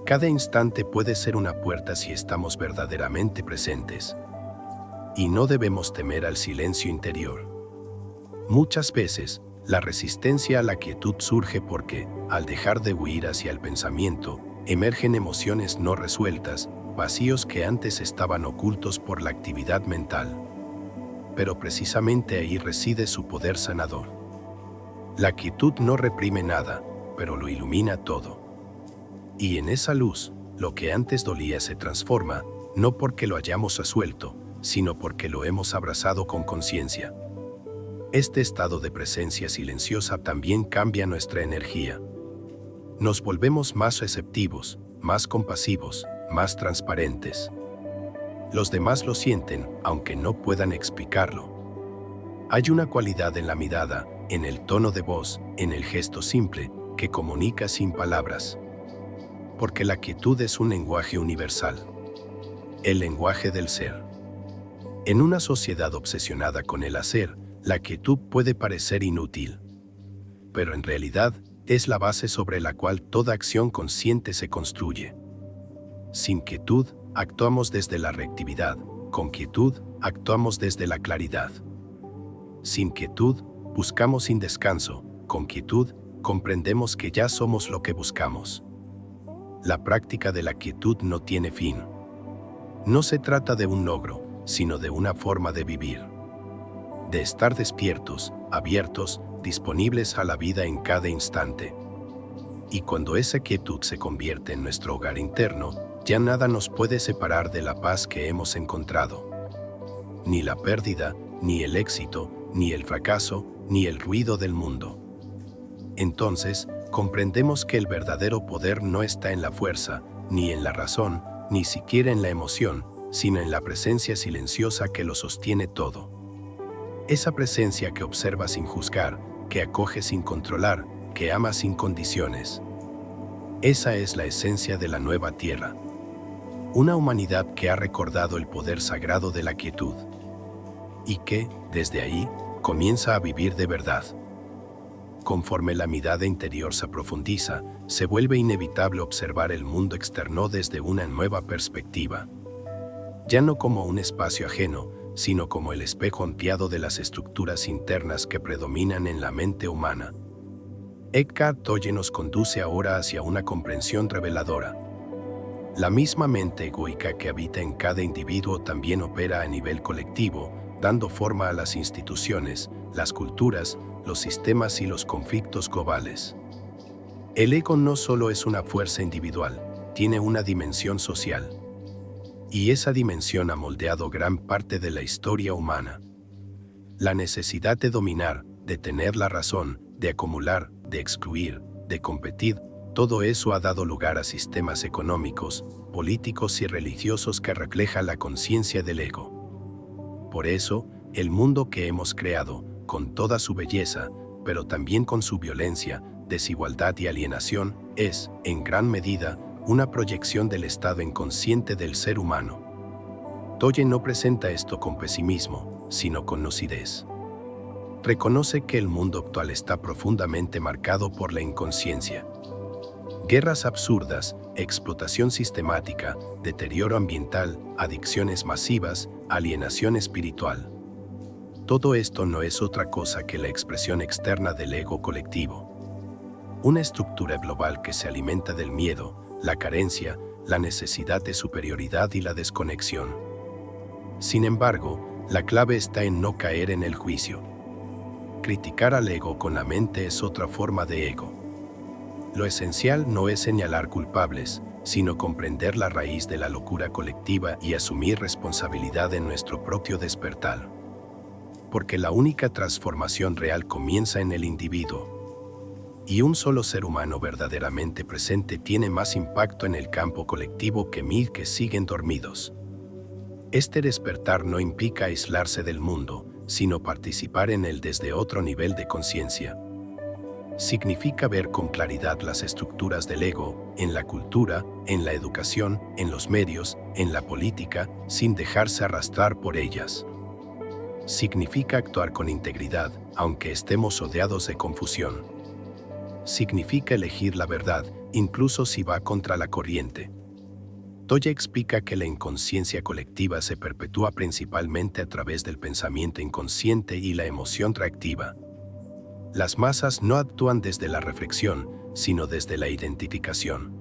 Cada instante puede ser una puerta si estamos verdaderamente presentes. Y no debemos temer al silencio interior. Muchas veces, la resistencia a la quietud surge porque, al dejar de huir hacia el pensamiento, emergen emociones no resueltas, vacíos que antes estaban ocultos por la actividad mental. Pero precisamente ahí reside su poder sanador. La quietud no reprime nada, pero lo ilumina todo. Y en esa luz, lo que antes dolía se transforma, no porque lo hayamos resuelto, sino porque lo hemos abrazado con conciencia. Este estado de presencia silenciosa también cambia nuestra energía. Nos volvemos más receptivos, más compasivos, más transparentes. Los demás lo sienten, aunque no puedan explicarlo. Hay una cualidad en la mirada, en el tono de voz, en el gesto simple, que comunica sin palabras. Porque la quietud es un lenguaje universal. El lenguaje del ser. En una sociedad obsesionada con el hacer, la quietud puede parecer inútil. Pero en realidad, es la base sobre la cual toda acción consciente se construye. Sin quietud, actuamos desde la reactividad. Con quietud, actuamos desde la claridad. Sin quietud, buscamos sin descanso. Con quietud, comprendemos que ya somos lo que buscamos. La práctica de la quietud no tiene fin. No se trata de un logro, sino de una forma de vivir. De estar despiertos, abiertos, disponibles a la vida en cada instante. Y cuando esa quietud se convierte en nuestro hogar interno, ya nada nos puede separar de la paz que hemos encontrado. Ni la pérdida, ni el éxito, ni el fracaso, ni el ruido del mundo. Entonces, comprendemos que el verdadero poder no está en la fuerza, ni en la razón, ni siquiera en la emoción, sino en la presencia silenciosa que lo sostiene todo. Esa presencia que observa sin juzgar, que acoge sin controlar, que ama sin condiciones. Esa es la esencia de la nueva tierra. Una humanidad que ha recordado el poder sagrado de la quietud. Y que, desde ahí, comienza a vivir de verdad. Conforme la mirada interior se profundiza, se vuelve inevitable observar el mundo externo desde una nueva perspectiva. Ya no como un espacio ajeno, sino como el espejo ampliado de las estructuras internas que predominan en la mente humana. Eckhart Tolle nos conduce ahora hacia una comprensión reveladora. La misma mente egoica que habita en cada individuo también opera a nivel colectivo, dando forma a las instituciones, las culturas, los sistemas y los conflictos globales. El ego no solo es una fuerza individual, tiene una dimensión social. Y esa dimensión ha moldeado gran parte de la historia humana. La necesidad de dominar, de tener la razón, de acumular, de excluir, de competir, todo eso ha dado lugar a sistemas económicos, políticos y religiosos que reflejan la conciencia del ego. Por eso, el mundo que hemos creado, con toda su belleza, pero también con su violencia, desigualdad y alienación, es, en gran medida, una proyección del estado inconsciente del ser humano. Tolle no presenta esto con pesimismo, sino con lucidez. Reconoce que el mundo actual está profundamente marcado por la inconsciencia. Guerras absurdas, explotación sistemática, deterioro ambiental, adicciones masivas, alienación espiritual. Todo esto no es otra cosa que la expresión externa del ego colectivo. Una estructura global que se alimenta del miedo, la carencia, la necesidad de superioridad y la desconexión. Sin embargo, la clave está en no caer en el juicio. Criticar al ego con la mente es otra forma de ego. Lo esencial no es señalar culpables, sino comprender la raíz de la locura colectiva y asumir responsabilidad en nuestro propio despertar. Porque la única transformación real comienza en el individuo. Y un solo ser humano verdaderamente presente tiene más impacto en el campo colectivo que 1000 que siguen dormidos. Este despertar no implica aislarse del mundo, sino participar en él desde otro nivel de conciencia. Significa ver con claridad las estructuras del ego, en la cultura, en la educación, en los medios, en la política, sin dejarse arrastrar por ellas. Significa actuar con integridad, aunque estemos rodeados de confusión. Significa elegir la verdad, incluso si va contra la corriente. Tolle explica que la inconsciencia colectiva se perpetúa principalmente a través del pensamiento inconsciente y la emoción reactiva. Las masas no actúan desde la reflexión, sino desde la identificación.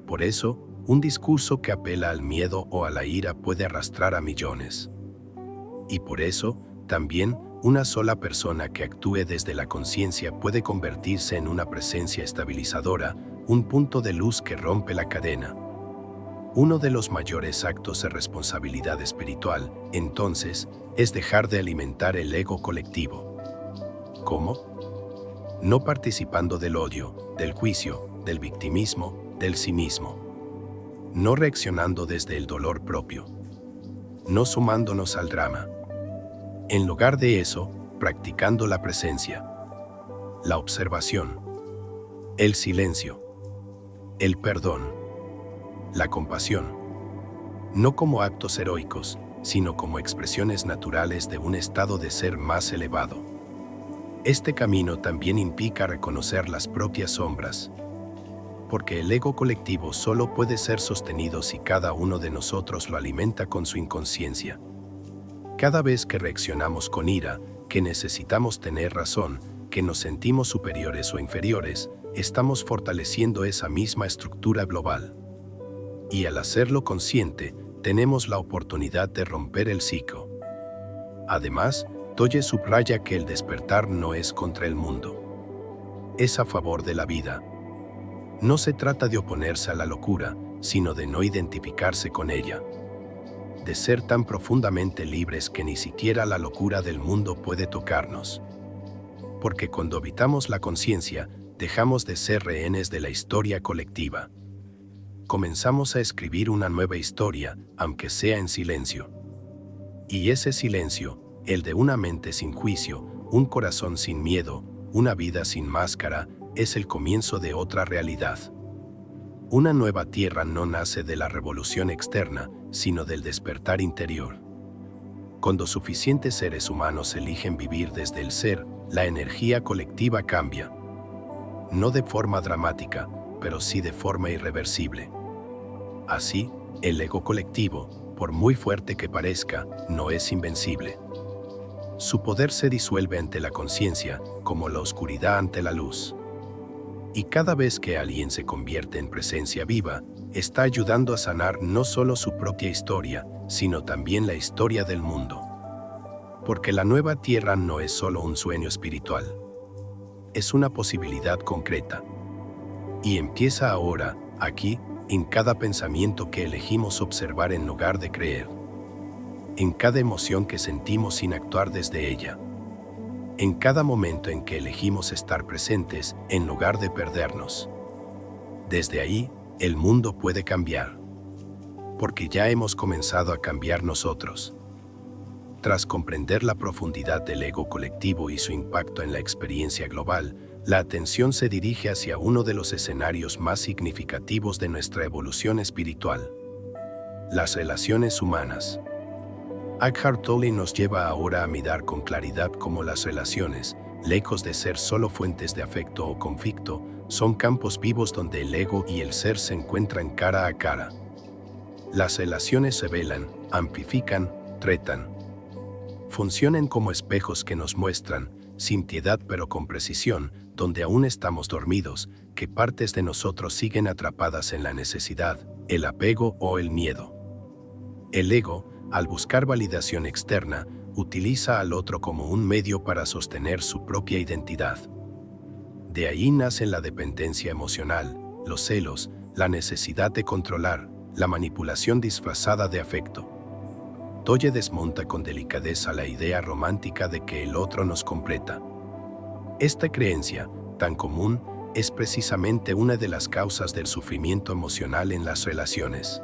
Por eso, un discurso que apela al miedo o a la ira puede arrastrar a millones. Y por eso, también, una sola persona que actúe desde la conciencia puede convertirse en una presencia estabilizadora, un punto de luz que rompe la cadena. Uno de los mayores actos de responsabilidad espiritual, entonces, es dejar de alimentar el ego colectivo. ¿Cómo? No participando del odio, del juicio, del victimismo, del cinismo. No reaccionando desde el dolor propio. No sumándonos al drama. En lugar de eso, practicando la presencia. la observación, el silencio, el perdón, la compasión, no como actos heroicos, sino como expresiones naturales de un estado de ser más elevado. Este camino también implica reconocer las propias sombras, porque el ego colectivo solo puede ser sostenido si cada uno de nosotros lo alimenta con su inconsciencia. Cada vez que reaccionamos con ira, que necesitamos tener razón, que nos sentimos superiores o inferiores, estamos fortaleciendo esa misma estructura global. Y al hacerlo consciente, tenemos la oportunidad de romper el ciclo. Además, Toye subraya que el despertar no es contra el mundo. Es a favor de la vida. No se trata de oponerse a la locura, sino de no identificarse con ella. De ser tan profundamente libres que ni siquiera la locura del mundo puede tocarnos. Porque cuando habitamos la conciencia, dejamos de ser rehenes de la historia colectiva. Comenzamos a escribir una nueva historia, aunque sea en silencio. Y ese silencio, el de una mente sin juicio, un corazón sin miedo, una vida sin máscara, es el comienzo de otra realidad. Una nueva tierra no nace de la revolución externa, sino del despertar interior. Cuando suficientes seres humanos eligen vivir desde el ser, la energía colectiva cambia. No de forma dramática, pero sí de forma irreversible. Así, el ego colectivo, por muy fuerte que parezca, no es invencible. Su poder se disuelve ante la conciencia, como la oscuridad ante la luz. Y cada vez que alguien se convierte en presencia viva, está ayudando a sanar no solo su propia historia, sino también la historia del mundo. Porque la nueva tierra no es solo un sueño espiritual. Es una posibilidad concreta. Y empieza ahora, aquí, en cada pensamiento que elegimos observar en lugar de creer. En cada emoción que sentimos sin actuar desde ella. En cada momento en que elegimos estar presentes en lugar de perdernos. Desde ahí, el mundo puede cambiar. Porque ya hemos comenzado a cambiar nosotros. Tras comprender la profundidad del ego colectivo y su impacto en la experiencia global, la atención se dirige hacia uno de los escenarios más significativos de nuestra evolución espiritual. Las relaciones humanas. Eckhart Tolle nos lleva ahora a mirar con claridad cómo las relaciones, lejos de ser solo fuentes de afecto o conflicto, son campos vivos donde el ego y el ser se encuentran cara a cara. Las relaciones se velan, amplifican, tretan. Funcionan como espejos que nos muestran, sin piedad pero con precisión, donde aún estamos dormidos, que partes de nosotros siguen atrapadas en la necesidad, el apego o el miedo. El ego, al buscar validación externa, utiliza al otro como un medio para sostener su propia identidad. De ahí nacen la dependencia emocional, los celos, la necesidad de controlar, la manipulación disfrazada de afecto. Tolle desmonta con delicadeza la idea romántica de que el otro nos completa. Esta creencia, tan común, es precisamente una de las causas del sufrimiento emocional en las relaciones.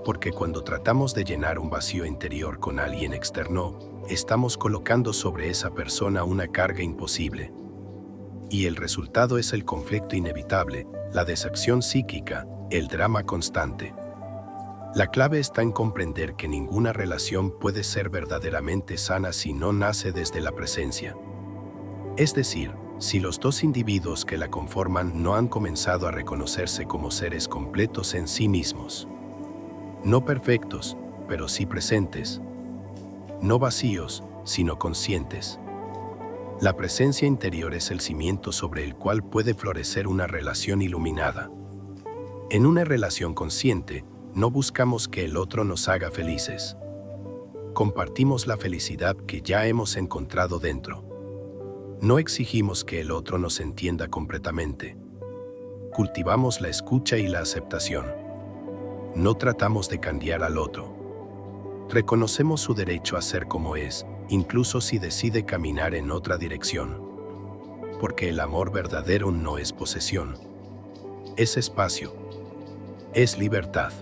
Porque cuando tratamos de llenar un vacío interior con alguien externo, estamos colocando sobre esa persona una carga imposible. Y el resultado es el conflicto inevitable, la desacción psíquica, el drama constante. La clave está en comprender que ninguna relación puede ser verdaderamente sana si no nace desde la presencia. Es decir, si los dos individuos que la conforman no han comenzado a reconocerse como seres completos en sí mismos. No perfectos, pero sí presentes. No vacíos, sino conscientes. La presencia interior es el cimiento sobre el cual puede florecer una relación iluminada. En una relación consciente, no buscamos que el otro nos haga felices. Compartimos la felicidad que ya hemos encontrado dentro. No exigimos que el otro nos entienda completamente. Cultivamos la escucha y la aceptación. No tratamos de cambiar al otro. Reconocemos su derecho a ser como es, incluso si decide caminar en otra dirección. Porque el amor verdadero no es posesión. Es espacio. Es libertad.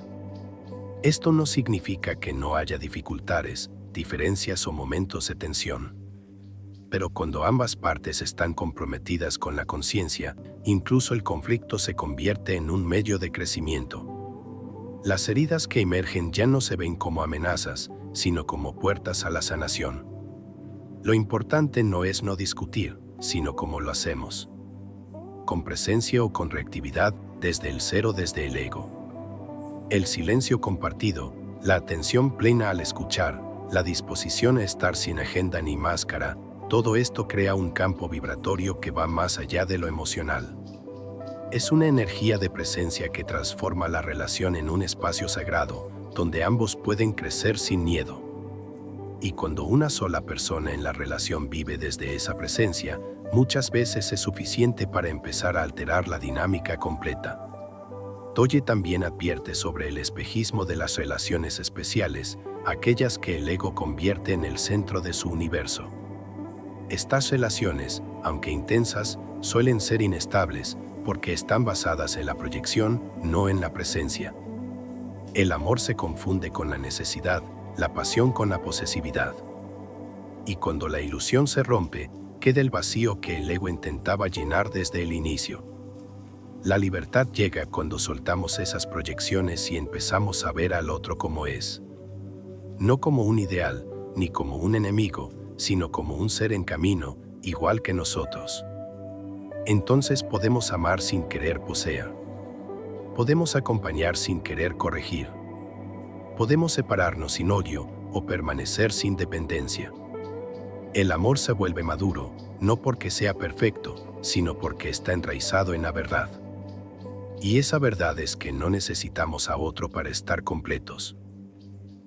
Esto no significa que no haya dificultades, diferencias o momentos de tensión. Pero cuando ambas partes están comprometidas con la conciencia, incluso el conflicto se convierte en un medio de crecimiento. Las heridas que emergen ya no se ven como amenazas, sino como puertas a la sanación. Lo importante no es no discutir, sino cómo lo hacemos. Con presencia o con reactividad, desde el ser o desde el ego. El silencio compartido, la atención plena al escuchar, la disposición a estar sin agenda ni máscara, todo esto crea un campo vibratorio que va más allá de lo emocional. Es una energía de presencia que transforma la relación en un espacio sagrado, donde ambos pueden crecer sin miedo. Y cuando una sola persona en la relación vive desde esa presencia, muchas veces es suficiente para empezar a alterar la dinámica completa. Toye también advierte sobre el espejismo de las relaciones especiales, aquellas que el ego convierte en el centro de su universo. Estas relaciones, aunque intensas, suelen ser inestables porque están basadas en la proyección, no en la presencia. El amor se confunde con la necesidad, la pasión con la posesividad. Y cuando la ilusión se rompe, queda el vacío que el ego intentaba llenar desde el inicio. La libertad llega cuando soltamos esas proyecciones y empezamos a ver al otro como es. No como un ideal, ni como un enemigo, sino como un ser en camino, igual que nosotros. Entonces podemos amar sin querer poseer. Podemos acompañar sin querer corregir. Podemos separarnos sin odio o permanecer sin dependencia. El amor se vuelve maduro, no porque sea perfecto, sino porque está enraizado en la verdad. Y esa verdad es que no necesitamos a otro para estar completos.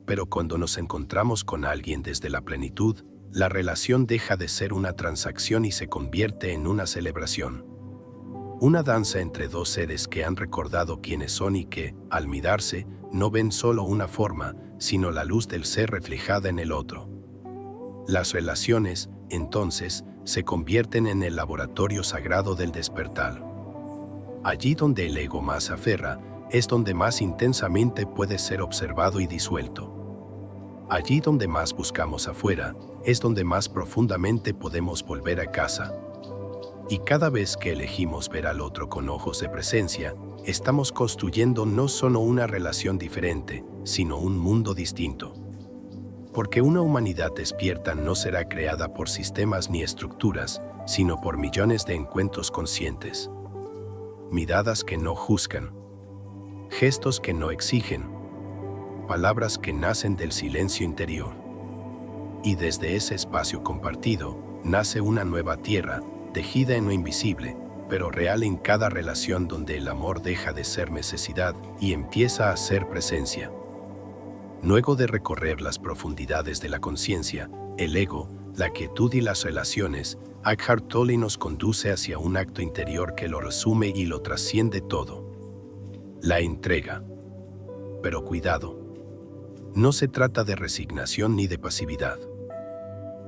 Pero cuando nos encontramos con alguien desde la plenitud, la relación deja de ser una transacción y se convierte en una celebración. Una danza entre dos seres que han recordado quiénes son y que, al mirarse, no ven solo una forma, sino la luz del ser reflejada en el otro. Las relaciones, entonces, se convierten en el laboratorio sagrado del despertar. Allí donde el ego más aferra, es donde más intensamente puede ser observado y disuelto. Allí donde más buscamos afuera, es donde más profundamente podemos volver a casa. Y cada vez que elegimos ver al otro con ojos de presencia, estamos construyendo no solo una relación diferente, sino un mundo distinto. Porque una humanidad despierta no será creada por sistemas ni estructuras, sino por millones de encuentros conscientes. Miradas que no juzgan. Gestos que no exigen. Palabras que nacen del silencio interior. Y desde ese espacio compartido, nace una nueva tierra, tejida en lo invisible, pero real en cada relación donde el amor deja de ser necesidad y empieza a ser presencia. Luego de recorrer las profundidades de la conciencia, el ego, la quietud y las relaciones, Eckhart Tolle nos conduce hacia un acto interior que lo resume y lo trasciende todo. La entrega. Pero cuidado. No se trata de resignación ni de pasividad.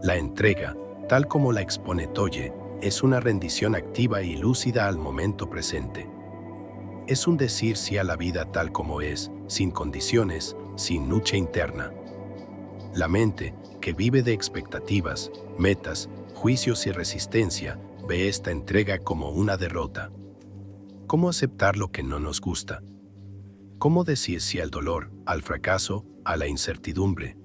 La entrega, tal como la expone Tolle, es una rendición activa y lúcida al momento presente. Es un decir sí a la vida tal como es, sin condiciones, sin lucha interna. La mente, que vive de expectativas, metas, juicios y resistencia, ve esta entrega como una derrota. ¿Cómo aceptar lo que no nos gusta? ¿Cómo decir sí al dolor, al fracaso, a la incertidumbre?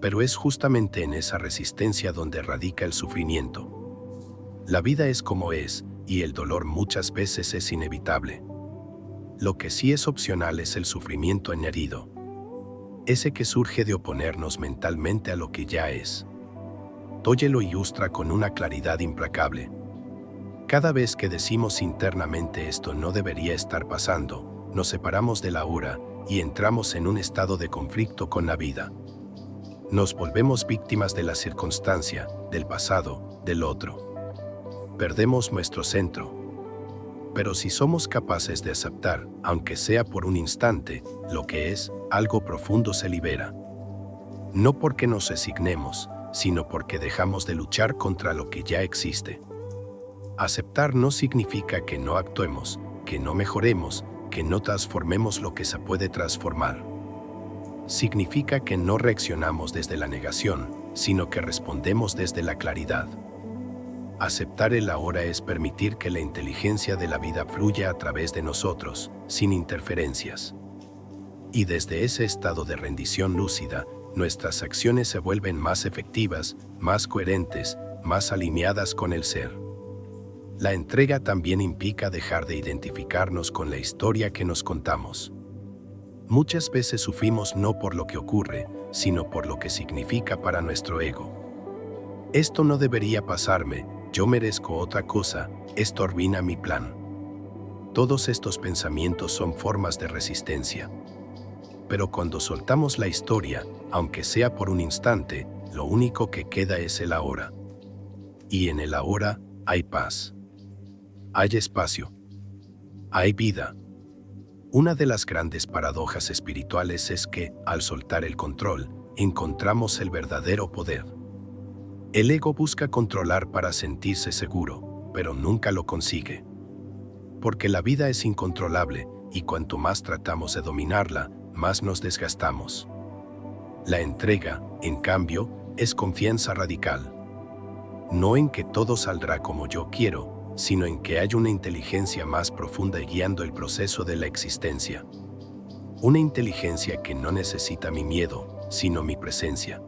Pero es justamente en esa resistencia donde radica el sufrimiento. La vida es como es, y el dolor muchas veces es inevitable. Lo que sí es opcional es el sufrimiento añadido. Ese que surge de oponernos mentalmente a lo que ya es. Tolle lo ilustra con una claridad implacable. Cada vez que decimos internamente esto no debería estar pasando, nos separamos de la hora y entramos en un estado de conflicto con la vida. Nos volvemos víctimas de la circunstancia, del pasado, del otro. Perdemos nuestro centro. Pero si somos capaces de aceptar, aunque sea por un instante, lo que es, algo profundo se libera. No porque nos resignemos, sino porque dejamos de luchar contra lo que ya existe. Aceptar no significa que no actuemos, que no mejoremos, que no transformemos lo que se puede transformar. Significa que no reaccionamos desde la negación, sino que respondemos desde la claridad. Aceptar el ahora es permitir que la inteligencia de la vida fluya a través de nosotros, sin interferencias. Y desde ese estado de rendición lúcida, nuestras acciones se vuelven más efectivas, más coherentes, más alineadas con el ser. La entrega también implica dejar de identificarnos con la historia que nos contamos. Muchas veces sufrimos no por lo que ocurre, sino por lo que significa para nuestro ego. Esto no debería pasarme, yo merezco otra cosa, esto arruina mi plan. Todos estos pensamientos son formas de resistencia. Pero cuando soltamos la historia, aunque sea por un instante, lo único que queda es el ahora. Y en el ahora hay paz. Hay espacio. Hay vida. Una de las grandes paradojas espirituales es que, al soltar el control, encontramos el verdadero poder. El ego busca controlar para sentirse seguro, pero nunca lo consigue. Porque la vida es incontrolable, y cuanto más tratamos de dominarla, más nos desgastamos. La entrega, en cambio, es confianza radical. No en que todo saldrá como yo quiero, sino en que hay una inteligencia más profunda guiando el proceso de la existencia. Una inteligencia que no necesita mi miedo, sino mi presencia.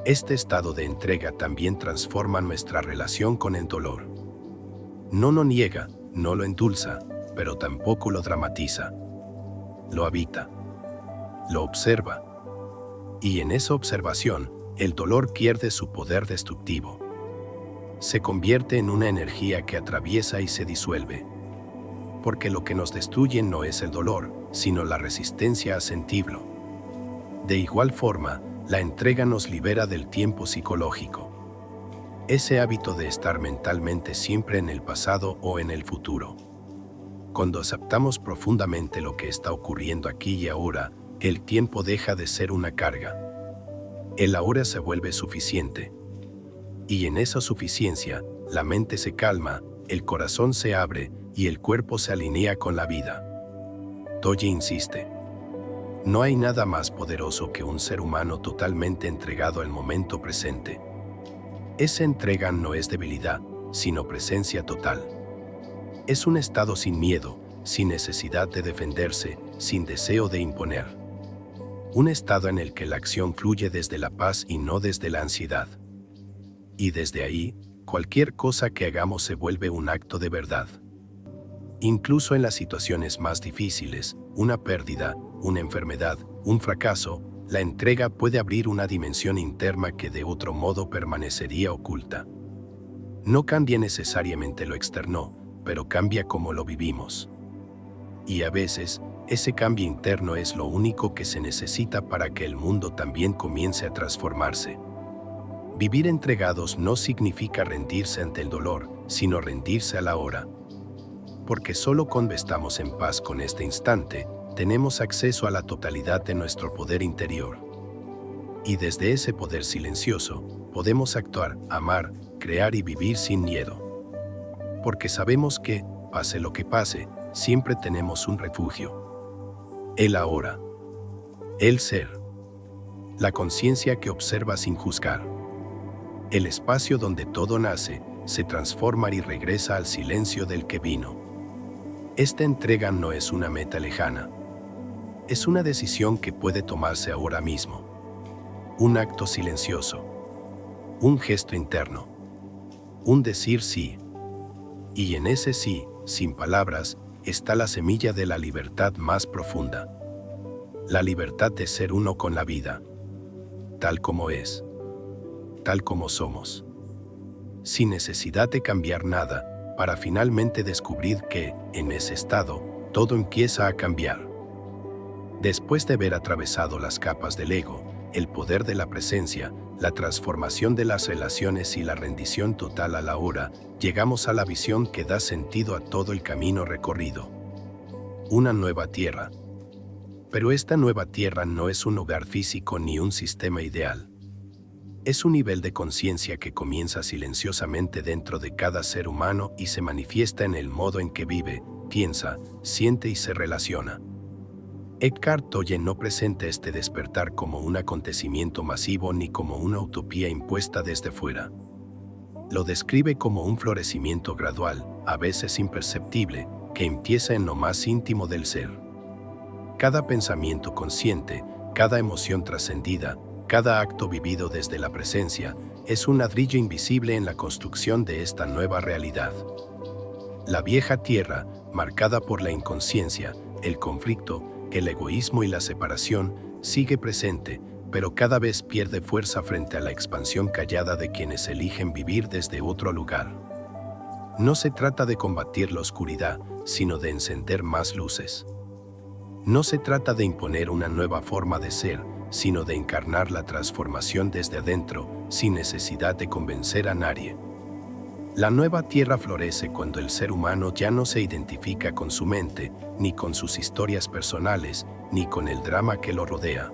Este estado de entrega también transforma nuestra relación con el dolor. No lo niega, no lo endulza, pero tampoco lo dramatiza. Lo habita. Lo observa. Y en esa observación, el dolor pierde su poder destructivo. Se convierte en una energía que atraviesa y se disuelve. Porque lo que nos destruye no es el dolor, sino la resistencia a sentirlo. De igual forma, la entrega nos libera del tiempo psicológico. Ese hábito de estar mentalmente siempre en el pasado o en el futuro. Cuando aceptamos profundamente lo que está ocurriendo aquí y ahora, el tiempo deja de ser una carga. El ahora se vuelve suficiente. Y en esa suficiencia, la mente se calma, el corazón se abre y el cuerpo se alinea con la vida. Toye insiste. No hay nada más poderoso que un ser humano totalmente entregado al momento presente. Esa entrega no es debilidad, sino presencia total. Es un estado sin miedo, sin necesidad de defenderse, sin deseo de imponer. Un estado en el que la acción fluye desde la paz y no desde la ansiedad. Y desde ahí, cualquier cosa que hagamos se vuelve un acto de verdad. Incluso en las situaciones más difíciles, una pérdida, una enfermedad, un fracaso, la entrega puede abrir una dimensión interna que de otro modo permanecería oculta. No cambia necesariamente lo externo, pero cambia cómo lo vivimos. Y a veces, ese cambio interno es lo único que se necesita para que el mundo también comience a transformarse. Vivir entregados no significa rendirse ante el dolor, sino rendirse a la hora. Porque solo cuando estamos en paz con este instante, tenemos acceso a la totalidad de nuestro poder interior. Y desde ese poder silencioso, podemos actuar, amar, crear y vivir sin miedo. Porque sabemos que, pase lo que pase, siempre tenemos un refugio. El ahora. El ser. La conciencia que observa sin juzgar. El espacio donde todo nace, se transforma y regresa al silencio del que vino. Esta entrega no es una meta lejana. Es una decisión que puede tomarse ahora mismo. Un acto silencioso. Un gesto interno. Un decir sí. Y en ese sí, sin palabras, está la semilla de la libertad más profunda. La libertad de ser uno con la vida. Tal como es. Tal como somos. Sin necesidad de cambiar nada, para finalmente descubrir que, en ese estado, todo empieza a cambiar. Después de haber atravesado las capas del ego, el poder de la presencia, la transformación de las relaciones y la rendición total a la hora, llegamos a la visión que da sentido a todo el camino recorrido. Una nueva tierra. Pero esta nueva tierra no es un hogar físico ni un sistema ideal. Es un nivel de conciencia que comienza silenciosamente dentro de cada ser humano y se manifiesta en el modo en que vive, piensa, siente y se relaciona. Eckhart Tolle no presenta este despertar como un acontecimiento masivo ni como una utopía impuesta desde fuera. Lo describe como un florecimiento gradual, a veces imperceptible, que empieza en lo más íntimo del ser. Cada pensamiento consciente, cada emoción trascendida, cada acto vivido desde la presencia, es un ladrillo invisible en la construcción de esta nueva realidad. La vieja tierra, marcada por la inconsciencia, el conflicto, el egoísmo y la separación, sigue presente, pero cada vez pierde fuerza frente a la expansión callada de quienes eligen vivir desde otro lugar. No se trata de combatir la oscuridad, sino de encender más luces. No se trata de imponer una nueva forma de ser, sino de encarnar la transformación desde adentro, sin necesidad de convencer a nadie. La nueva tierra florece cuando el ser humano ya no se identifica con su mente, ni con sus historias personales, ni con el drama que lo rodea.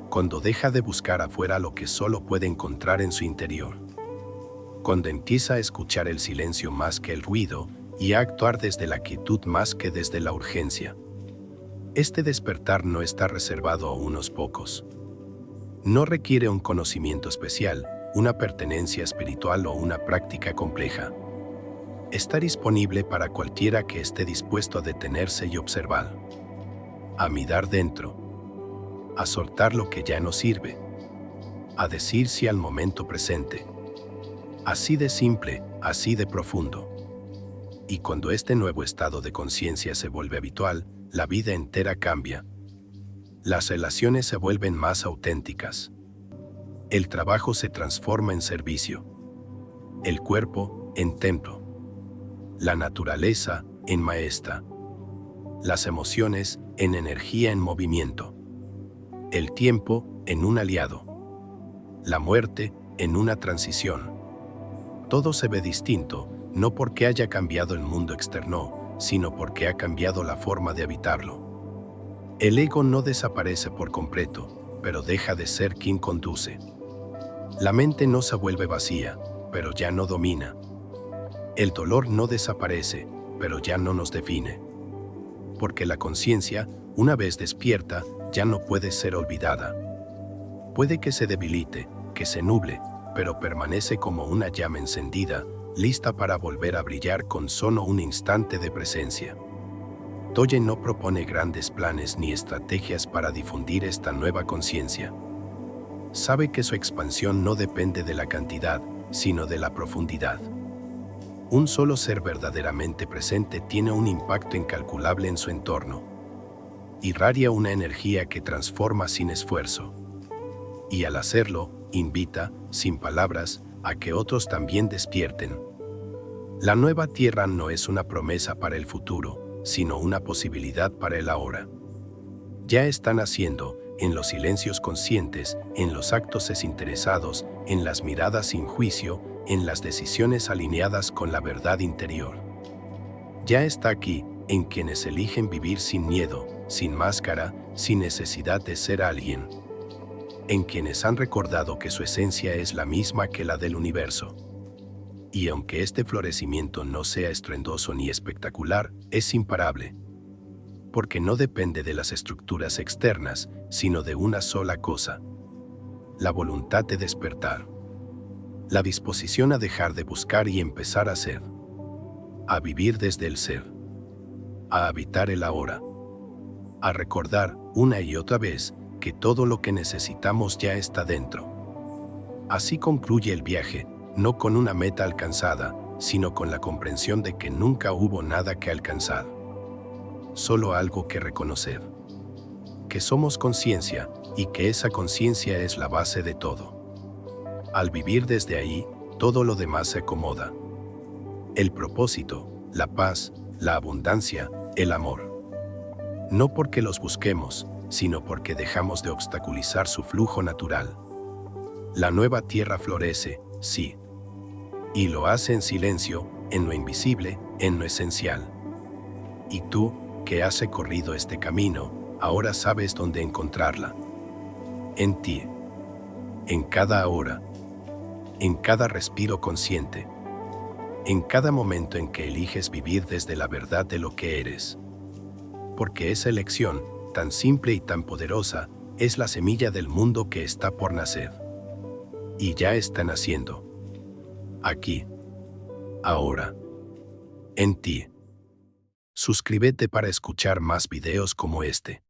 Cuando deja de buscar afuera lo que solo puede encontrar en su interior. Cuando empieza a escuchar el silencio más que el ruido y a actuar desde la quietud más que desde la urgencia. Este despertar no está reservado a unos pocos. No requiere un conocimiento especial, una pertenencia espiritual o una práctica compleja. Está disponible para cualquiera que esté dispuesto a detenerse y observar. A mirar dentro. A soltar lo que ya no sirve. A decir sí al momento presente. Así de simple, así de profundo. Y cuando este nuevo estado de conciencia se vuelve habitual, la vida entera cambia. Las relaciones se vuelven más auténticas. El trabajo se transforma en servicio. El cuerpo en templo. La naturaleza en maestra. Las emociones en energía en movimiento. El tiempo en un aliado. La muerte en una transición. Todo se ve distinto, no porque haya cambiado el mundo externo, sino porque ha cambiado la forma de habitarlo. El ego no desaparece por completo, pero deja de ser quien conduce. La mente no se vuelve vacía, pero ya no domina. El dolor no desaparece, pero ya no nos define. Porque la conciencia, una vez despierta, ya no puede ser olvidada. Puede que se debilite, que se nuble, pero permanece como una llama encendida, lista para volver a brillar con solo un instante de presencia. Tolle no propone grandes planes ni estrategias para difundir esta nueva conciencia. Sabe que su expansión no depende de la cantidad, sino de la profundidad. Un solo ser verdaderamente presente tiene un impacto incalculable en su entorno. Irradia una energía que transforma sin esfuerzo. Y al hacerlo, invita, sin palabras, a que otros también despierten. La nueva tierra no es una promesa para el futuro, sino una posibilidad para el ahora. Ya está naciendo, en los silencios conscientes, en los actos desinteresados, en las miradas sin juicio, en las decisiones alineadas con la verdad interior. Ya está aquí, en quienes eligen vivir sin miedo, sin máscara, sin necesidad de ser alguien. En quienes han recordado que su esencia es la misma que la del universo. Y aunque este florecimiento no sea estruendoso ni espectacular, es imparable. Porque no depende de las estructuras externas, sino de una sola cosa: la voluntad de despertar. La disposición a dejar de buscar y empezar a ser. A vivir desde el ser. A habitar el ahora. A recordar, una y otra vez, que todo lo que necesitamos ya está dentro. Así concluye el viaje, no con una meta alcanzada, sino con la comprensión de que nunca hubo nada que alcanzar. Solo algo que reconocer. Que somos conciencia, y que esa conciencia es la base de todo. Al vivir desde ahí, todo lo demás se acomoda. El propósito, la paz, la abundancia, el amor. No porque los busquemos, sino porque dejamos de obstaculizar su flujo natural. La nueva tierra florece, sí. Y lo hace en silencio, en lo invisible, en lo esencial. Y tú, que has recorrido este camino, ahora sabes dónde encontrarla. En ti. En cada hora. En cada respiro consciente. En cada momento en que eliges vivir desde la verdad de lo que eres. Porque esa elección tan simple y tan poderosa, es la semilla del mundo que está por nacer. Y ya está naciendo. Aquí. Ahora. En ti. Suscríbete para escuchar más videos como este.